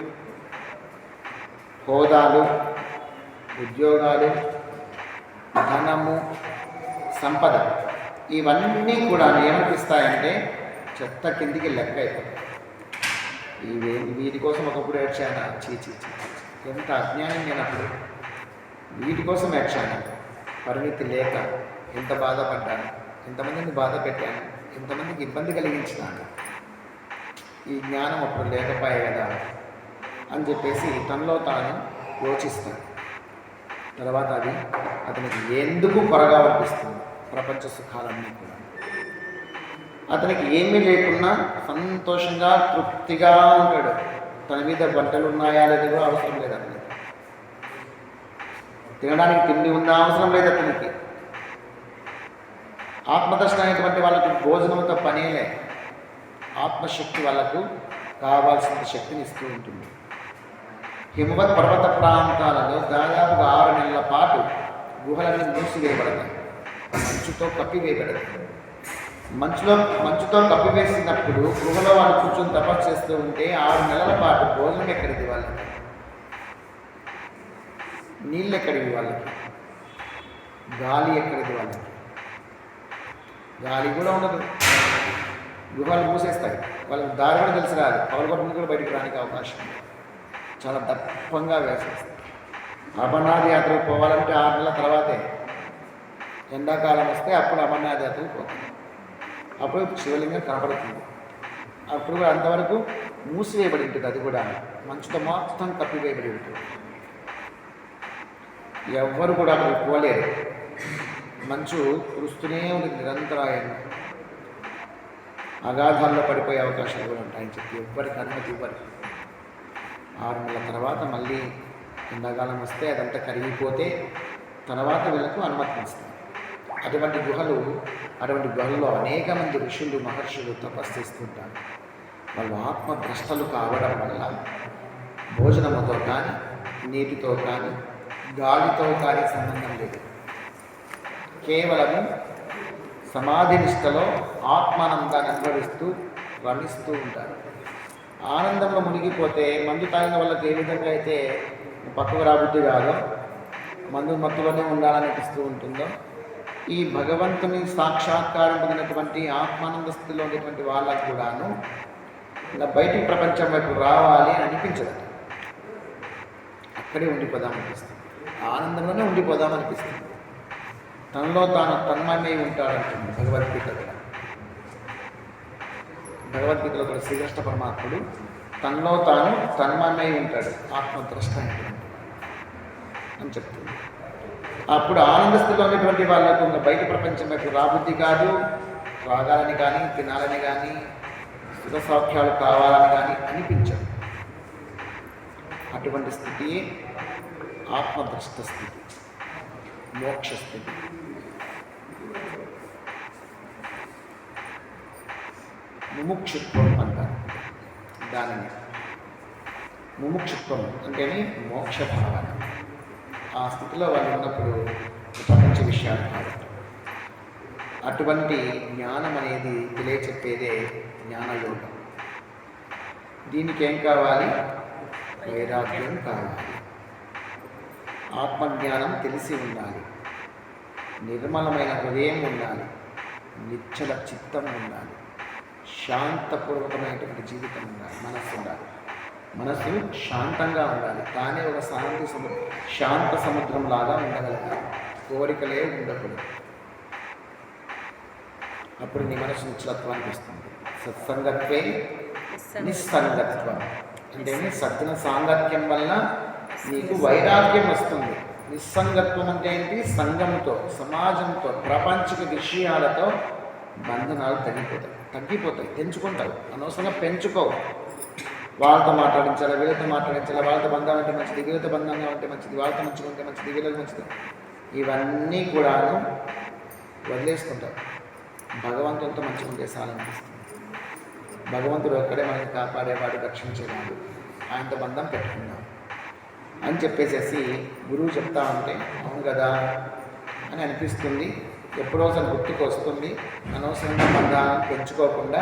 హోదాలు, ఉద్యోగాలు, ధనము, సంపద ఇవన్నీ కూడా ఏమనిపిస్తాయంటే చెత్త కిందికి లెక్క అయిపోతాయి. వీటి కోసం ఒకప్పుడు ఏడ్చాను, చీచి ఎంత అజ్ఞానం నేనప్పుడు. వీటి కోసం ఏడ్చాను, పరిమితి లేక ఎంత బాధపడ్డాను, ఎంతమందిని బాధ పెట్టాను, ఎంతమందికి ఇబ్బంది కలిగించినాను. ఈ జ్ఞానం అప్పుడు లేకపోయే కదా అని చెప్పేసి తనలో తాను యోచిస్తాడు. తర్వాత అది అతనికి ఎందుకు కొరగా అనిపిస్తుంది. ప్రపంచ సుఖాలన్నీ కూడా అతనికి ఏమీ లేకున్నా సంతోషంగా తృప్తిగా ఉంటాడు. తన మీద బట్టలు ఉన్నాయా అనేది కూడా అవసరం లేదు అతనికి. తినడానికి తిండి ఉందా అవసరం లేదు అతనికి. ఆత్మదర్శనం అనేటువంటి వాళ్ళకి భోజనంతో పనేలే. ఆత్మశక్తి వాళ్ళకు కావాల్సిన శక్తిని ఇస్తూ ఉంటుంది. హిమవత్ పర్వత ప్రాంతాలలో దాదాపుగా 6 నెలల పాటు గుహలన్నీ మూసివేయబడతాయి, మంచుతో కప్పివేయబడతాయి. మంచుతో కప్పివేసినప్పుడు గుహలో వాళ్ళు కూర్చొని తపస్సు చేస్తూ ఉంటే 6 నెలల పాటు భోజనం ఎక్కడిది వాళ్ళకి, నీళ్ళు ఎక్కడివి వాళ్ళకి, గాలి ఎక్కడిది వాళ్ళకి, గాలి కూడా ఉండదు. గుహలు మూసేస్తాయి, వాళ్ళకి దారి కూడా తెలిసి రాదు, పవలగొట్టుకుని కూడా బయటికి రానికి అవకాశం ఉంది. చాలా దప్పంగా వేసేస్తాయి. అమర్నాథ్ యాత్రకు పోవాలంటే 6 నెలల తర్వాతే, ఎండాకాలం వస్తే అప్పుడు అమర్నాథ్ యాత్రకు పోతుంది. అప్పుడు శివలింగం కనపడుతుంది. అప్పుడు కూడా అంతవరకు మూసివేయబడి ఉంటుంది, అది కూడా మంచుతో మొత్తం కప్పివేయబడి ఉంటుంది. ఎవ్వరు కూడా అక్కడికి పోలేరు. మంచు కురుస్తూనే ఉంటుంది నిరంతరాయంగా. అగాధాల్లో పడిపోయే అవకాశాలు కూడా ఉంటాయని చెప్పి ఎవ్వరికి అనుమతి ఇవ్వరు. 6 నెలల తర్వాత మళ్ళీ ఎండాకాలం వస్తే అదంతా కరిగిపోతే తర్వాత వీళ్ళకు అనుమతిస్తారు. అటువంటి గుహల్లో అనేక మంది ఋషులు మహర్షులు తపస్సు చేస్తుంటారు. వాళ్ళు ఆత్మభ్రష్టలు కావడం వల్ల భోజనముతో కానీ, నీటితో కానీ, గాలితో కానీ సంబంధం లేదు. కేవలము సమాధి నిష్టలో ఆత్మానందాన్ని అనుభవిస్తూ రమిస్తూ ఉంటారు. ఆనందంలో మునిగిపోతే మందు తాగిన వాళ్ళకి ఏ విధంగా అయితే పక్కకు రాబుద్ధి కాదో, మందు మత్తులోనే ఉండాలనిపిస్తూ ఉంటుందో, ఈ భగవంతుని సాక్షాత్కారం పొందినటువంటి ఆత్మానంద స్థితిలో ఉండేటువంటి వాళ్ళకు కూడాను ఇలా బయటికి ప్రపంచం వైపు రావాలి అని అనిపించదు. అక్కడే ఉండిపోదామనిపిస్తుంది, ఆనందంలోనే ఉండిపోదామనిపిస్తుంది. తనలో తాను తన్మయమై ఉంటాడంటుంది భగవద్గీతలో కూడా శ్రీకృష్ణ పరమాత్ముడు తనలో తాను తన్మయమై ఉంటాడు, ఆత్మద్రష్ట అని చెప్తుంది. అప్పుడు ఆనంద స్థితిలో ఉన్నటువంటి వాళ్ళకు బయట ప్రపంచం వైపు రాబుద్ధి కాదు, త్రాగాలని కానీ, తినాలని కానీ, సుఖ సౌఖ్యాలు కావాలని కానీ అనిపించదు. అటువంటి స్థితి ఆత్మద్రష్ట స్థితి, మోక్ష స్థితి. ముముక్షుత్వం అంటారు దానిని. ముముక్షుత్వం అంటేనే మోక్ష భావన. ఆ స్థితిలో వాళ్ళు ఉన్నప్పుడు ప్రపంచ విషయాలు కాబట్టి అటువంటి జ్ఞానం అనేది తెలియచెప్పేదే జ్ఞానయోగం. దీనికి ఏం కావాలి? వైరాగ్యం కావాలి, ఆత్మజ్ఞానం తెలిసి ఉండాలి, నిర్మలమైన హృదయం ఉండాలి, నిశ్చల చిత్తం ఉండాలి, శాంతపూర్వకమైనటువంటి జీవితం ఉండాలి, మనస్సు ఉండాలి. మనస్సు శాంతంగా ఉండాలి, తానే ఒక శాంత సముద్రం లాగా ఉండగలగాలి. కోరికలే ఉండకూడదు. అప్పుడు నీ మనసు నిశ్చలత్వానికి వస్తుంది. సత్సంగత్వే నిస్సంగత్వం అంటే సజ్జన సాంగత్యం వల్ల నీకు వైరాగ్యం వస్తుంది. నిస్సంగత్వం అంటే ఏంటి? సంఘంతో, సమాజంతో, ప్రాపంచిక విషయాలతో బంధనాలు తగ్గిపోతాయి, తెంచుకుంటావు. అనవసరంగా పెంచుకోవు. వాళ్ళతో మాట్లాడించాలి, వీళ్ళతో మాట్లాడించాలి, వాళ్ళతో బంధం అంటే మంచిది, వీళ్ళతో బంధంగా ఉంటే మంచిది, వాళ్ళతో మంచిగా ఉంటే మంచిది, వీళ్ళతో మంచిది, ఇవన్నీ కూడాను వదిలేసుకుంటారు. భగవంతునితో మంచిగా ఉంటే చాలనిపిస్తుంది. భగవంతుడు ఒక్కడే మనకి కాపాడేవాడు, రక్షించేవాడు, ఆయనతో బంధం పెట్టుకుందాం అని చెప్పేసేసి గురువు చెప్తా ఉంటే అవును కదా అని అనిపిస్తుంది. ఎప్పుడో ఒకసారి గుర్తుకు వస్తుంది. అనవసరంగా బంధాలను పెంచుకోకుండా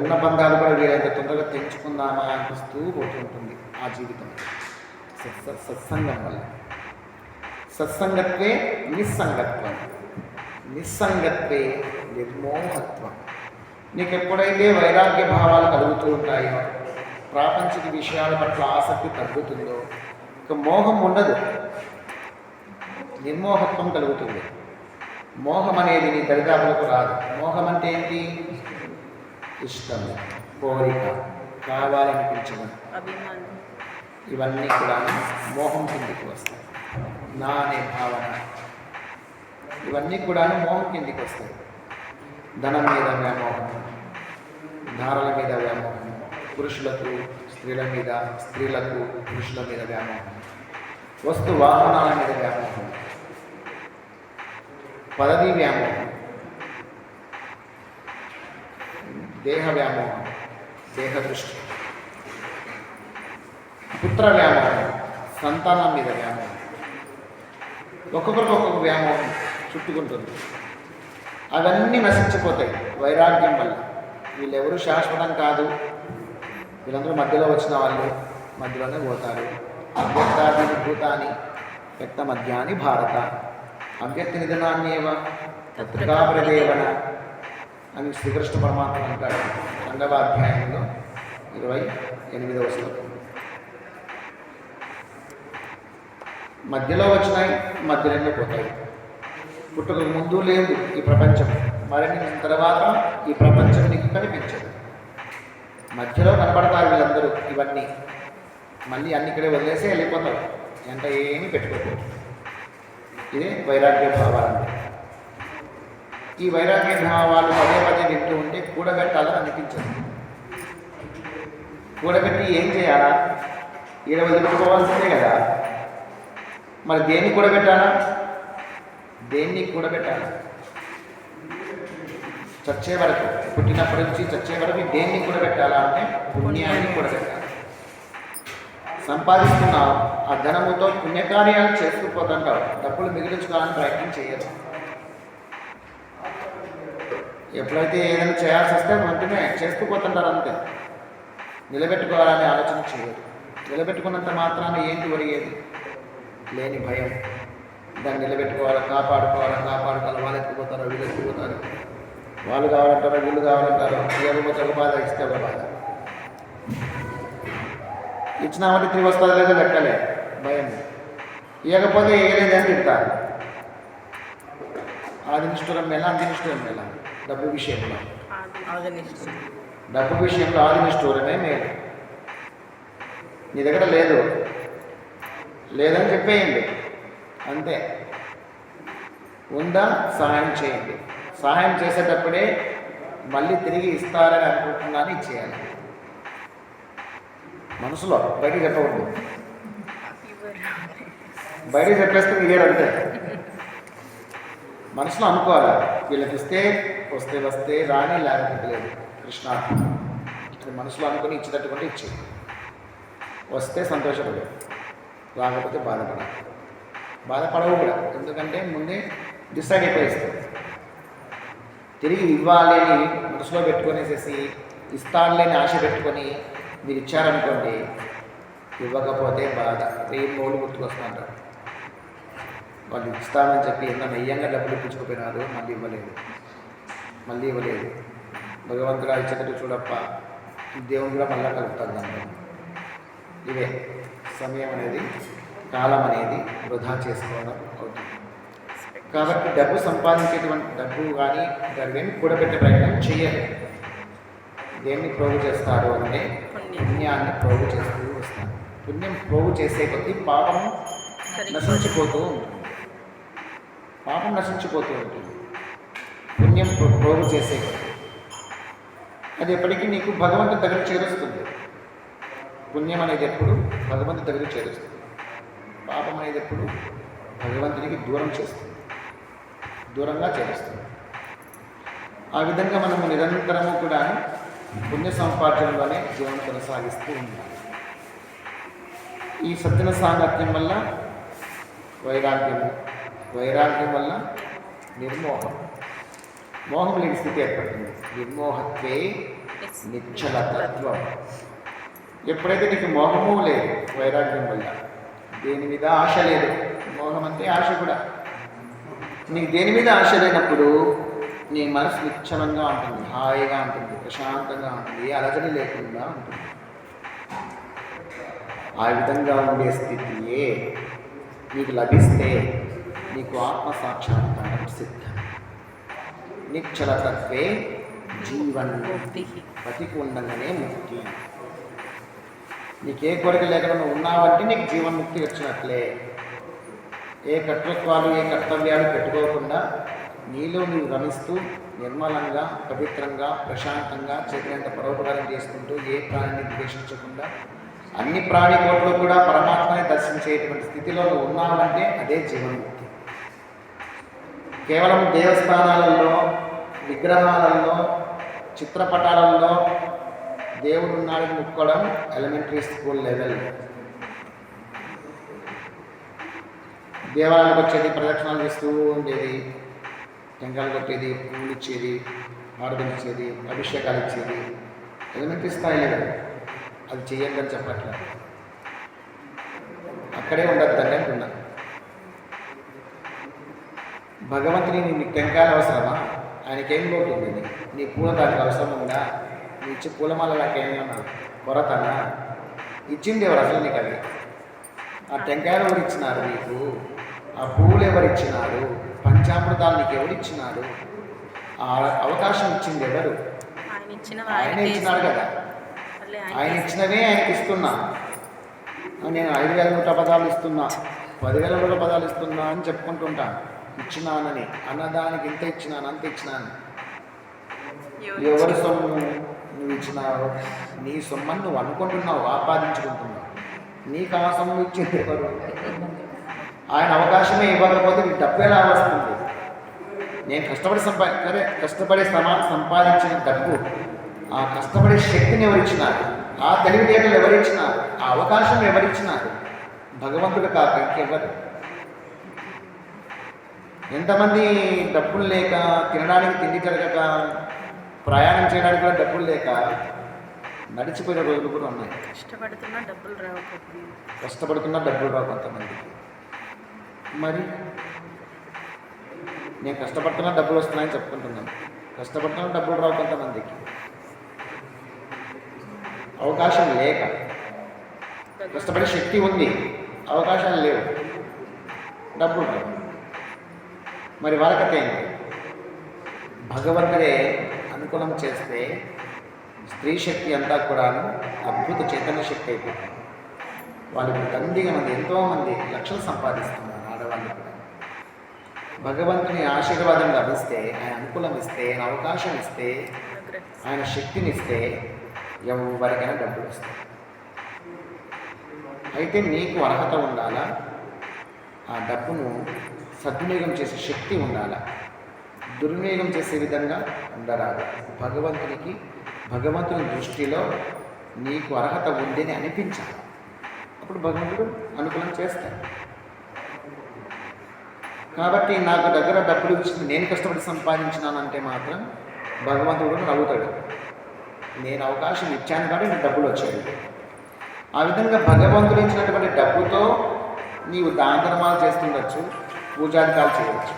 ఉన్న బంధాలు కూడా వీలైతే తొందరగా తెంచుకుందామా అనిపిస్తూ పోతుంటుంది ఆ జీవితం సత్సంగం వల్ల. సత్సంగత్వే నిస్సంగత్వం, నిస్సంగత్వే నిర్మోహత్వం. నీకు ఎప్పుడైతే వైరాగ్య భావాలు కలుగుతూ ఉంటాయో, ప్రాపంచిక విషయాల పట్ల ఆసక్తి తగ్గుతుందో, ఇక మోహం ఉండదు, నిర్మోహత్వం కలుగుతుంది. మోహం అనేది నీ దరిదాపులకు రాదు. మోహం అంటే ఏంటి? ఇష్టం, కోరిక, కావాలనిపించడం, ఇవన్నీ కూడా మోహం కిందికి వస్తాయి. నా అనే భావన, ఇవన్నీ కూడా మోహం కిందికి వస్తాయి. ధనం మీద వ్యామోహం, ధారల మీద వ్యామోహం, పురుషులకు స్త్రీల మీద, స్త్రీలకు పురుషుల మీద వ్యామోహం, వస్తు వాహనాల మీద వ్యామోహం, పదవీ వ్యామోహం, దేహ వ్యామోహం, దేహ దృష్టి, పుత్ర వ్యామోహం, సంతానం మీద వ్యామోహం, ఒక్కొక్కరికి ఒక్కొక్క వ్యామోహం చుట్టుకుంటుంది. అవన్నీ నశించిపోతాయి వైరాగ్యం వల్ల. వీళ్ళెవరూ శాశ్వతం కాదు, వీళ్ళందరూ మధ్యలో వచ్చిన వాళ్ళు, మధ్యలోనే పోతారు. అవ్యక్తాన్ని భూతాన్ని వ్యక్త మధ్యాన్ని భారత అవ్యక్త నిధనాన్యేవ తత్కాప్రదేవన అని శ్రీకృష్ణ పరమాత్మ అంటాడు 2వ అధ్యాయంలో 28వ శ్లోకం. మధ్యలో వచ్చినాయి, మధ్యలోనే పోతాయి. పుట్టుక ముందు లేదు ఈ ప్రపంచం, మరణించిన తర్వాత ఈ ప్రపంచం నీకు కనిపించదు. మధ్యలో కనపడతారు వీళ్ళందరూ. ఇవన్నీ మళ్ళీ అన్ని ఇక్కడే వదిలేసి వెళ్ళిపోతారు, ఎంత ఏమీ పెట్టుకోకూడదు. ఇదే వైరాగ్య భావాలు. ఈ వైరాగ్య భావాలు పదే పదే వింటూ ఉంటే కూడబెట్టాలని అనిపించదు. కూడబెట్టి ఏం చేయాలా? ఈడ వదిలిపెట్టుకోవాల్సిందే కదా. మరి దేన్ని కూడబెట్టాలా? దేన్ని కూడబెట్టాలి? చచ్చే వరకు, పుట్టినప్పటి నుంచి చచ్చే వరకు దేన్ని కూడబెట్టాలా అంటే పుణ్యాన్ని కూడబెట్టాలి. సంపాదిస్తున్నావు, ఆ ధనముతో పుణ్యకార్యాలు చేస్తూ పోతుంటావు, డబ్బులు మిగిలించుకోవాలని ప్రయత్నం చేయదు. ఎప్పుడైతే ఏదైనా చేయాల్సి వస్తే వెంటనే చేస్తూ పోతుంటారు, అంతే. నిలబెట్టుకోవాలనే ఆలోచన చేయదు. నిలబెట్టుకున్నంత మాత్రాన ఏంటి ఒరిగేది? లేని భయం. దాన్ని నిలబెట్టుకోవాలి, కాపాడుకోవాలి. వాళ్ళు ఎత్తుకుపోతారు, వీళ్ళు ఎత్తుకుపోతారు, వాళ్ళు కావాలంటారు, వీళ్ళు కావాలంటారు. ఇవ్వకపోతే ఒక బాధ, ఇస్తే ఒక బాధ. ఇచ్చినామంటే తిరిగి వస్తుంది లేదో లెక్కలే, భయం. ఇవ్వకపోతే ఏలేదని తింటారు. ఆది నిష్ఠురం మేళ, అంది నిష్ఠురం మేళ. డబ్బు విషయంలో ఆది నిష్ఠూరమే మేలు. నీ దగ్గర లేదని చెప్పేయండి, అంతే. ఉందా సహాయం చేయండి. సహాయం చేసేటప్పుడే మళ్ళీ తిరిగి ఇస్తారని అనుకుంటున్నాను, ఇచ్చేయాలి. మనసులో బయటికి చెప్పకూడదు. బయటికి చెప్పేస్తే ఇదేదంతే. మనసులో అనుకోవాలి, వీళ్ళకి వస్తే రాని, లేకపోతే లేదు. కృష్ణ మనసులో అనుకుని ఇచ్చేటట్టుకుంటే ఇచ్చేది. వస్తే సంతోషపడు, రాకపోతే బాధపడవు కూడా. ఎందుకంటే ముందే డిసైడ్ అయిపోయిస్తుంది. తిరిగి ఇవ్వాలి అని మనసులో పెట్టుకునేసేసి ఇస్తానులేని ఆశ పెట్టుకొని మీరు ఇచ్చారనుకోండి, ఇవ్వకపోతే బాధ. మోలు గుర్తుకొస్తుంటారు. వాళ్ళు ఇస్తామని చెప్పి ఎంత నయ్యంగా డబ్బులు ఇప్పించుకుపోయినారు, మళ్ళీ ఇవ్వలేదు. భగవంతుడా ఇచ్చేటట్టు చూడప్ప, దేవుడు కూడా మళ్ళీ కలుపుతారు దాంట్లో. ఇవే సమయం అనేది, కాలం అనేది వృధా చేసుకోవడం అవుతుంది. కాబట్టి డబ్బు సంపాదించేటువంటి డబ్బు కానీ దాన్ని కూడబెట్టే ప్రయత్నం చేయాలి. దేన్ని ప్రోగు చేస్తారు అంటే పుణ్యాన్ని ప్రోగు చేస్తూ వస్తారు. పుణ్యం ప్రోగు చేసే కొద్దీ పాపము నశించిపోతూ ఉంటుంది. పుణ్యం ప్రోగు చేసే కొద్దీ అది ఎప్పటికీ నీకు భగవంతుడి దగ్గర చేరుస్తుంది. పుణ్యం అనేది ఎప్పుడు భగవంతుడి దగ్గర చేరుస్తుంది. పాపం అనేది ఎప్పుడు భగవంతునికి దూరంగా చేరుస్తుంది. ఆ విధంగా మనము నిరంతరము కూడా పుణ్య సంపాదనలోనే జీవనం కొనసాగిస్తూ ఉంటాం. ఈ సజ్జన సాంగత్యం వల్ల వైరాగ్యం వల్ల నిర్మోహం, మోహం లేని స్థితి ఏర్పడుతుంది. నిర్మోహత్వే నిశ్చలతత్వం. ఎప్పుడైతే నీకు మోహము లేదు, వైరాగ్యం వల్ల దేని మీద ఆశ లేదు. మోహం అంటే ఆశ కూడా. నీకు దేని మీద ఆశ లేనప్పుడు నీ మనసు నిశ్చలంగా ఉంటుంది, హాయిగా ఉంటుంది, ప్రశాంతంగా ఉంటుంది, అలజడి లేకుండా ఉంటుంది. ఆ విధంగా ఉండే స్థితియే నీకు లభిస్తే నీకు ఆత్మసాక్షాత్కారం సిద్ధం. నిశ్చలతత్వే జీవన్ముక్తి. బతికి ఉండగానే ముక్తి. నీకే కోరిక లేకుండా నువ్వు ఉన్నావంటే నీకు జీవన్ముక్తి వచ్చినట్లే. ఏ కర్తృత్వాలు, ఏ కర్తవ్యాలు పెట్టుకోకుండా నీలో నువ్వు రమిస్తూ నిర్మలంగా, పవిత్రంగా, ప్రశాంతంగా చెప్పినంత పరోపకారం చేసుకుంటూ ఏ ప్రాణిని ద్వేషించకుండా అన్ని ప్రాణికోట్లో కూడా పరమాత్మని దర్శించేటువంటి స్థితిలో నువ్వు ఉన్నావంటే అదే జీవన్ముక్తి. కేవలం దేవస్థానాలలో, విగ్రహాలలో, చిత్రపటాలలో దేవుడు ఉన్నాడని ముక్కోవడం ఎలిమెంటరీ స్కూల్ లెవెల్. దేవాలయానికి వచ్చేది, ప్రదక్షిణాలు చేస్తూ ఉండేది, టెంకాయలు కొట్టేది, పువ్వులు ఇచ్చేది, హారతులు ఇచ్చేది, అభిషేకాలు ఇచ్చేది ఎలిమెంటరీ స్థాయిలే కదా. అది చెయ్యండి అని చెప్పట్లేదు, అక్కడే ఉండద్దండి అంటున్నా. భగవంతుని నీకు టెంకాయలు అవసరమా? ఆయనకేం లోటు ఉంది? నీ పూల దానికి అవసరం ఉందా? నీ ఇచ్చే పూలమాల నాకేమన్నా కొరతనా? ఇచ్చింది ఎవరు అసలు నీకు? అది ఆ టెంకాయలు ఎవరు ఇచ్చినారు నీకు? ఆ పువ్వులు ఎవరు ఇచ్చినారు? పంచామృతాలు నీకు ఎవరు ఇచ్చినారు? ఆ అవకాశం ఇచ్చింది ఎవరు? ఆయనే ఇచ్చినాడు కదా. ఆయన ఇచ్చినవే ఆయనకి ఇస్తున్నా. నేను 5,100 పదాలు ఇస్తున్నా, 10,100 పదాలు ఇస్తున్నా అని చెప్పుకుంటుంటాను. ఇచ్చినానని, అన్నదానికి ఇంత ఇచ్చినాను, అంత ఇచ్చినాను. ఎవరి సొమ్ము నువ్వు ఇచ్చినావు? నీ సొమ్మని నువ్వు అనుకుంటున్నావు, ఆపాదించుకుంటున్నావు. నీకు ఆ సొమ్ము ఇచ్చింది ఎవరు? ఆయన అవకాశమే ఇవ్వకపోతే నీకు డబ్బు ఎలా వస్తుంది? నేను కష్టపడి సంపాదించిన డబ్బు, ఆ కష్టపడే శక్తిని ఎవరిచ్చినారు? ఆ తెలివితేటలు ఎవరిచ్చినారు? ఆ అవకాశం ఎవరిచ్చినారు? భగవంతుడు కాక ఇంకెవరు? ఎంతమంది డబ్బులు లేక, తినడానికి తిండి జరగక, ప్రయాణం చేయడానికి కూడా డబ్బులు లేక నడిచిపోయిన రోజులు కూడా ఉన్నాయి. కష్టపడుతున్నా డబ్బులు రావు కొంతమందికి. మరి నేను కష్టపడుతున్నా డబ్బులు వస్తున్నాయని చెప్పుకుంటున్నాను, కష్టపడుతున్నా డబ్బులు రావు కొంతమందికి. అవకాశం లేక, కష్టపడే శక్తి ఉంది, అవకాశాలు లేవు, డబ్బులు రావు. మరి వాళ్ళకైతే ఏంటి? భగవంతుడే అనుకూలం చేస్తే స్త్రీ శక్తి అంతా కూడాను అద్భుత చైతన్య శక్తి అయిపోతుంది. వాళ్ళు దండిగా మంది, ఎంతోమంది లక్షలు సంపాదిస్తున్నారు ఆడవాళ్ళు కూడా. భగవంతుని ఆశీర్వాదం లభిస్తే, ఆయన అనుకూలం ఇస్తే, ఆయన అవకాశం ఇస్తే, ఆయన శక్తిని ఇస్తే ఎవరికైనా డబ్బులు వస్తాయి. అయితే నీకు అర్హత ఉండాలా, ఆ డబ్బును సద్వినియోగం చేసే శక్తి ఉండాలా, దుర్వినియోగం చేసే విధంగా ఉండరాదు. భగవంతుని దృష్టిలో నీకు అర్హత ఉంది అని అనిపించాలి. అప్పుడు భగవంతుడు అనుకూలం చేస్తాడు. కాబట్టి నాకు దగ్గర డబ్బులు ఇచ్చింది, నేను కష్టపడి సంపాదించినానంటే మాత్రం భగవంతుడు నవ్వుతాడు. నేను అవకాశం ఇచ్చాను కాబట్టి నీకు డబ్బులు వచ్చాయి. ఆ విధంగా భగవంతుడు ఇచ్చినటువంటి డబ్బుతో నీవు దాన ధర్మాలు చేస్తుండొచ్చు, పూజాధికాలు చేయవచ్చు.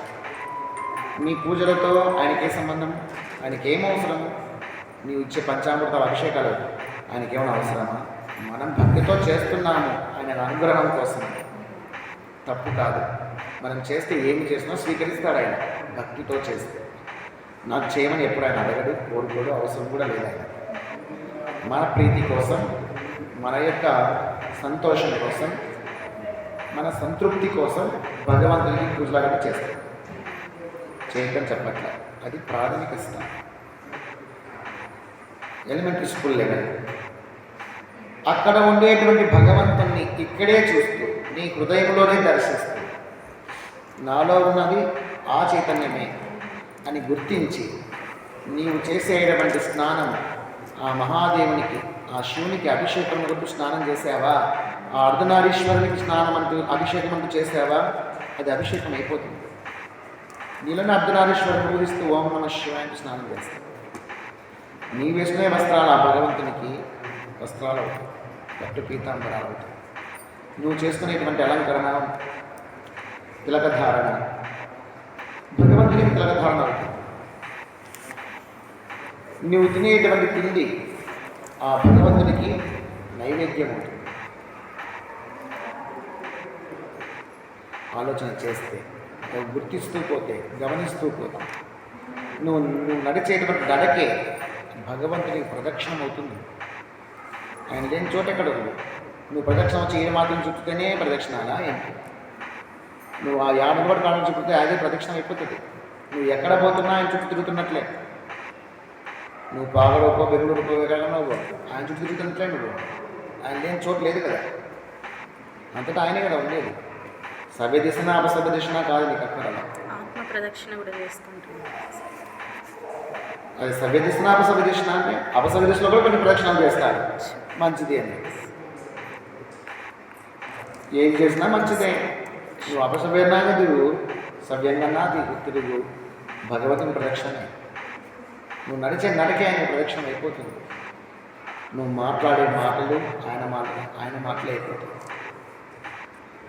నీ పూజలతో ఆయనకే సంబంధం? ఆయనకేం అవసరం? నీవు ఇచ్చే పంచామృతాల అభిషేకాలు ఆయనకేమైనా అవసరమా? మనం భక్తితో చేస్తున్నాము ఆయన అనుగ్రహం కోసం, తప్పు కాదు. మనం చేస్తే ఏమి చేసినా స్వీకరిస్తాడు ఆయన, భక్తితో చేస్తే. నాకు చేయమని ఎప్పుడు ఆయన అడగడు, కోరుకోడు, అవసరం కూడా లేదు ఆయన. మన ప్రీతి కోసం, మన యొక్క సంతోషం కోసం, మన సంతృప్తి కోసం భగవంతుడికి పూజలాగా చేస్తాడు. చేయటం చెప్పట్ల, అది ప్రాథమిక స్థాయి, ఎలిమెంటరీ స్కూల్ లెవెల్. అక్కడ ఉండేటువంటి భగవంతుణ్ణి ఇక్కడే చూస్తూ నీ హృదయంలోనే దర్శిస్తూ నాలో ఉన్నది ఆ చైతన్యమే అని గుర్తించి నీవు చేసేటువంటి స్నానం, ఆ మహాదేవునికి, ఆ శివునికి అభిషేకం కొట్టు స్నానం చేసావా, ఆ అర్ధనారీశ్వరునికి స్నానం అంటూ అభిషేకం అంటూ చేసావా, అది అభిషేకం అయిపోతుంది. నీలోనే అర్ధనారీశ్వరుని పూజిస్తూ ఓం నమః శివాయ స్నానం చేస్తావు. నీ వేసుకునే వస్త్రాలు ఆ భగవంతునికి వస్త్రాలు అవుతాయి, పట్టు పీతాంబరాలు అవుతాయి. నువ్వు చేసుకునేటువంటి అలంకరణ, తిలకధారణ భగవంతునికి తిలకధారణ అవుతుంది. నువ్వు తినేటువంటి తిండి ఆ భగవంతునికి నైవేద్యం అవుతుంది. ఆలోచన చేస్తే, గుర్తిస్తూ పోతే, గమనిస్తూ పోతే, నువ్వు నడిచేటువంటి నడకే భగవంతునికి ప్రదక్షిణం అవుతుంది. ఆయన లేని చోట ఎక్కడ ఉంది? నువ్వు ప్రదక్షిణ వచ్చి ఏ మాత్రం చుట్టుతేనే ప్రదక్షిణాలా ఏంటి? నువ్వు ఆ 50 కూడా కాలం చుట్టితే అదే ప్రదక్షిణ అయిపోతుంది. నువ్వు ఎక్కడ పోతున్నా ఆయన చుట్టూ తిరుగుతున్నట్లే. నువ్వు పాగలోకో బెంగళూరుకో ఎక్కడన్నా ఆయన చుట్టూ తిరుగుతున్నట్లే. నువ్వు ఆయన లేని చోటు లేదు కదా, అంతటా ఆయనే కదా ఉండేది. సభ్య దిశన అపసభ్య దిశన కాదు నీకు అక్కడ. ఆత్మ ప్రదక్షిణ కూడా చేసుకుంటున్నాను. అది సభ్య దిశన అపసభ్య దిశన అంటే అపసభ్య దిశలో కూడా కొన్ని ప్రదక్షిణాలు చేస్తారు, మంచిది అని. ఏం చేసినా మంచిదే. నువ్వు అపసభ్యంగా తిరుగు, సవ్యంగా తిరుగు, భగవంతుని ప్రదక్షిణమే. నువ్వు నడిచే నడకే ఆయన ప్రదక్షిణ అయిపోతుంది. నువ్వు మాట్లాడే మాటలు ఆయన మాటలే అయిపోతాయి,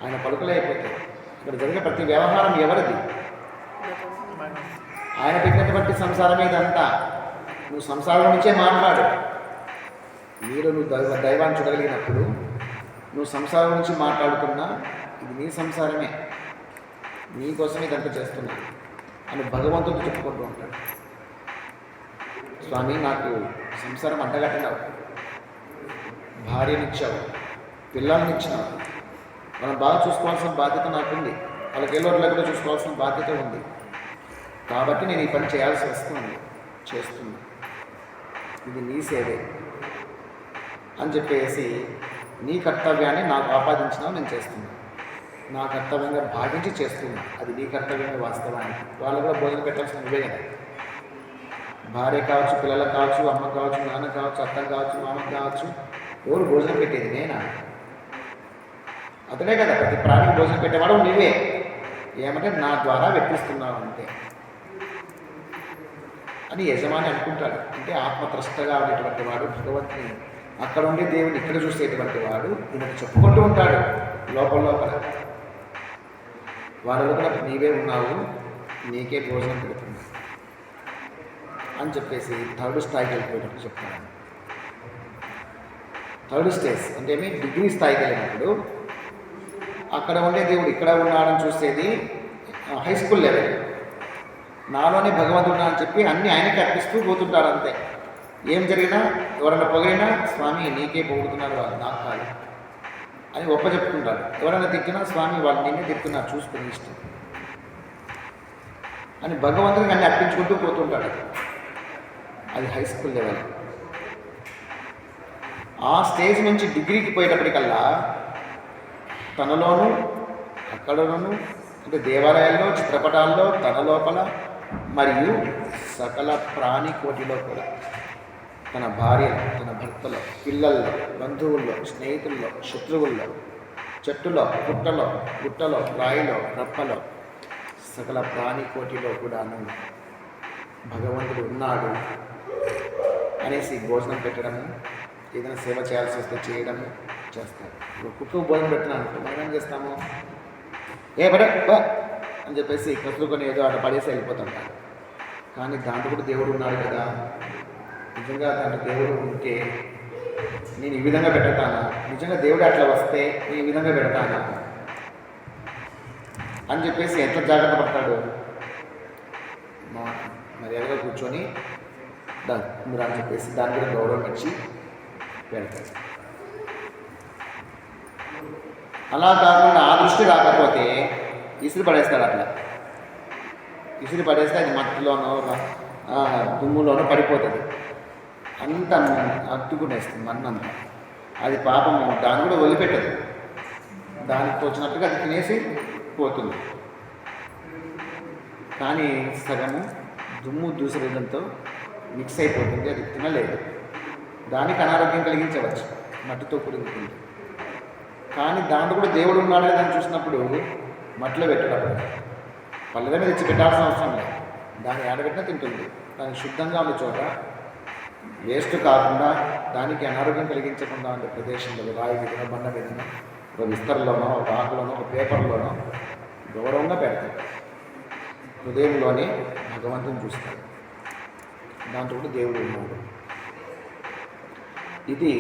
ఆయన పలుకులే అయిపోతాయి. ఇక్కడ జరిగే ప్రతి వ్యవహారం ఎవరిది? ఆయన పెట్టినటువంటి సంసారం ఇదంతా. నువ్వు సంసారం నుంచే మాట్లాడు. నువ్వు దైవాన్ని చూడగలిగినప్పుడు నువ్వు సంసారం నుంచి మాట్లాడుతున్నా ఇది నీ సంసారమే, నీకోసం ఇదంతా చేస్తున్నా అని భగవంతుడు చెప్పుకుంటూ ఉంటాడు. స్వామి, నాకు సంసారం అడ్డగట్టినావు, భార్యనిచ్చావు, పిల్లల్నిచ్చినావు, మనం బాగా చూసుకోవాల్సిన బాధ్యత నాకుంది, వాళ్ళకి ఏలోట్లేకుండా చూసుకోవాల్సిన బాధ్యత ఉంది. కాబట్టి నేను ఈ పని చేయాల్సి వస్తుంది, చేస్తున్నా, ఇది నీ సేవే అని చెప్పేసి నీ కర్తవ్యాన్ని నాకు ఆపాదించినావు, నేను చేస్తున్నా, నా కర్తవ్యంగా భావించి చేస్తున్నా. అది నీ కర్తవ్యంగా వాస్తవానికి. వాళ్ళు కూడా భోజనం పెట్టాల్సిన నువ్వే కదా. భార్య కావచ్చు, పిల్లలకు కావచ్చు, అమ్మ కావచ్చు, నాన్న కావచ్చు, అత్త కావచ్చు, మామ కావచ్చు, ఎవరు భోజనం పెట్టేది? నేనా? అతనే కదా. ప్రతి ప్రాణికి భోజనం పెట్టేవాడు నువ్వే. ఏమంటే నా ద్వారా వ్యక్తిస్తున్నావు అంతే అని యజమాని అనుకుంటాడు. అంటే ఆత్మత్రష్టగా ఉండేటువంటి వాడు భగవంతుని అక్కడ ఉండే దేవుని ఇక్కడ చూసేటువంటి వాడు ఈయనకు చెప్పుకుంటూ ఉంటాడు లోపల. వాళ్ళలో కూడా నీవే ఉన్నావు, నీకే భోజనం పెడుతుంది అని చెప్పేసి థర్డ్ స్థాయికి వెళ్ళిపోయేటప్పుడు చెప్తాను. థర్డ్ స్టేజ్ అంటే డిగ్రీ స్థాయికి వెళ్ళినప్పుడు అక్కడ ఉండే దేవుడు ఇక్కడ ఉన్నాడని చూసేది హై స్కూల్ లెవెల్. నాలోనే భగవంతుడు అని చెప్పి అన్నీ ఆయనకి అర్పిస్తూ పోతుంటాడు అంతే. ఏం జరిగినా, ఎవరైనా పొగిడినా, స్వామి నీకే పొగుడుతున్నారు, వాళ్ళు నాకు కాదు అని ఒప్ప చెప్పుకుంటాడు. ఎవరైనా తిట్టినా, స్వామి వాళ్ళు నిన్నే తిట్టున్నారు, చూసుకుని ఇష్టం అని భగవంతుడికి అన్ని అర్పించుకుంటూ పోతుంటాడు. అది హై స్కూల్ లెవెల్. ఆ స్టేజ్ నుంచి డిగ్రీకి పోయేటప్పటికల్లా తనలోనూ అక్కడలోనూ, అంటే దేవాలయాల్లో, చిత్రపటాల్లో, తన లోపల మరియు సకల ప్రాణి కోటిలో కూడా, తన భార్యలో, తన భర్తలో, పిల్లల్లో, బంధువుల్లో, స్నేహితుల్లో, శత్రువుల్లో, చెట్టులో, పుట్టలో, గుట్టలో, రాయిలో, రప్పలో, సకల ప్రాణి కోటిలో కూడాను భగవంతుడు ఉన్నాడు అనేసి భోజనం పెట్టడము, ఏదైనా సేవ చేయాల్సి వస్తే చేయడము చేస్తారు. ఇప్పుడు కుక్కకు భోజనం పెట్టినాను, మనం ఏం చేస్తాము? అని చెప్పేసి కసురుకొని ఏదో అక్కడ పడేసి వెళ్ళిపోతుంటారు. కానీ దాంట్లో కూడా దేవుడు ఉన్నాడు కదా. నిజంగా దాంట్లో దేవుడు ఉంటే నేను ఈ విధంగా పెడతానా? నిజంగా దేవుడు అట్లా వస్తే నేను ఈ విధంగా పెడతానా అని చెప్పేసి ఎంత జాగ్రత్త పడతాడు. మర్యాదగా కూర్చొని మీరు అని చెప్పేసి దాని కూడా గౌరవం ఇచ్చి పెడతాడు. అలా కాకుండా ఆ దృష్టి రాకపోతే ఇసురు పడేస్తాడు. అట్లా ఇసురు పడేస్తే అది మట్టిలోనో దుమ్ములోనో పడిపోతుంది, అంత అత్తుకునేస్తుంది మన్నంతా. అది పాపము, దాన్ని కూడా వదిలిపెట్టదు, దానికి తోచినట్టుగా అది తినేసి పోతుంది. కానీ సగము దుమ్ము దూసరిదంతో మిక్స్ అయిపోతుంది, అది తినలేదు. దానికి అనారోగ్యం కలిగించవచ్చు, మట్టితో కూడుకుంటుంది. కానీ దాంట్లో కూడా దేవుడు ఉన్నాడు అని చూసినప్పుడు మట్టిలో పెట్టడం, పళ్ళ మీద తెచ్చి పెట్టాల్సిన అవసరం లేదు. దాన్ని ఆడబెట్టినా తింటుంది. దానికి శుద్ధంగా ఉండే చోట, వేస్ట్ కాకుండా, దానికి అనారోగ్యం కలిగించకుండా ఉండే ప్రదేశంలో, రాయి మీద, బండ మీద, ఒక విస్తరలోనో, ఒక ఆకులోనో, ఒక పేపర్లోనో గౌరవంగా పెడతాడు. హృదయంలోనే భగవంతుని చూస్తాడు, దాంట్లో కూడా దేవుడు ఉన్నాడు. ఇది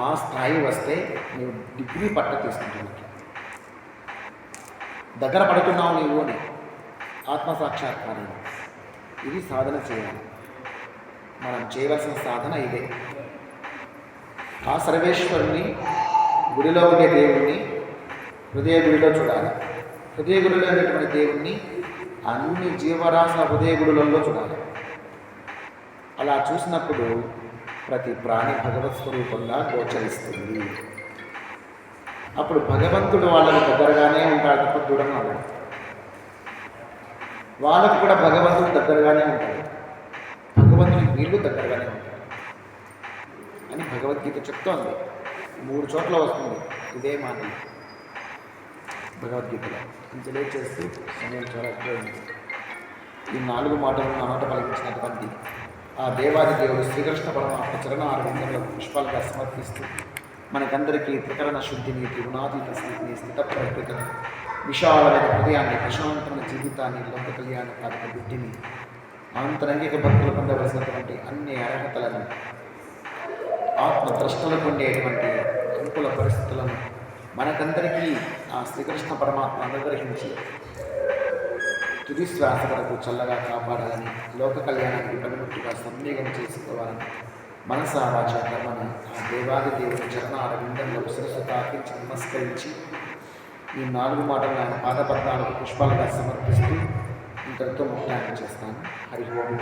ఆ స్థాయి వస్తే నీవు డిగ్రీ పట్ట తీసుకుంటున్నావు, దగ్గర పడుతున్నావు నీవు అని ఆత్మసాక్షాత్కారం. ఇది సాధన చేయాలి. మనం చేయవలసిన సాధన ఇదే. ఆ సర్వేశ్వరుని, గుడిలో ఉండే దేవుణ్ణి హృదయ గుడిలో చూడాలి. హృదయ గుడిలో ఉండేటువంటి దేవుణ్ణి అన్ని జీవరాశుల హృదయ గుడులలో చూడాలి. అలా చూసినప్పుడు ప్రతి ప్రాణి భగవత్ స్వరూపంగా గోచరిస్తుంది. అప్పుడు భగవంతుడు వాళ్ళకి దగ్గరగానే ఉంటాడు తప్ప దూరంగా ఉంటాడు. వాళ్ళకు కూడా భగవంతుడు దగ్గరగానే ఉంటాడు, భగవంతుడికి వీళ్ళు దగ్గరగానే ఉంటాడు అని భగవద్గీత చెప్తోంది. 3 చోట్ల వస్తుంది ఇదే మాట భగవద్గీతలో. ఇంత లేట్ చేస్తూ సమయం చాలా ఎక్కువ ఉంది. ఈ 4 మాటలను నా నోట పలికించినటువంటి ఆ దేవాది దేవుడు శ్రీకృష్ణ పరమాత్మ చరణ అరవిందంలో పుష్పాలుగా సమర్పిస్తూ మనకందరికీ త్రికరణ శుద్ధిని త్రిగుణాతీత స్థితిని స్థితప్రజ్ఞతను విశాలమైన హృదయాన్ని ప్రశాంతమైన జీవితాన్ని లోక కళ్యాణ కారక బుద్ధిని ఆంతరంగిక భక్తులు పొందవలసినటువంటి అన్ని అర్హతలను ఆత్మద్రష్టలకు ఉండేటువంటి అనుకూల పరిస్థితులను మనకందరికీ ఆ శ్రీకృష్ణ పరమాత్మ అనుగ్రహించి తుది శ్వాస వరకు చల్లగా కాపాడాలని లోక కళ్యాణానికి పనిముట్టుగా సంవేగం చేసుకోవాలని మనసా వాచ కర్మను ఆ దేవాది దేవుని చరణ అరవిందంలో శిరస్సు తాకించి నమస్కరించి ఈ 4 మాటలను ఆయన పాదపద్మాలకు పుష్పాలుగా సమర్పిస్తూ ఇంతటితో ముఖ్యాన్ని చేస్తాను. హరి ఓం.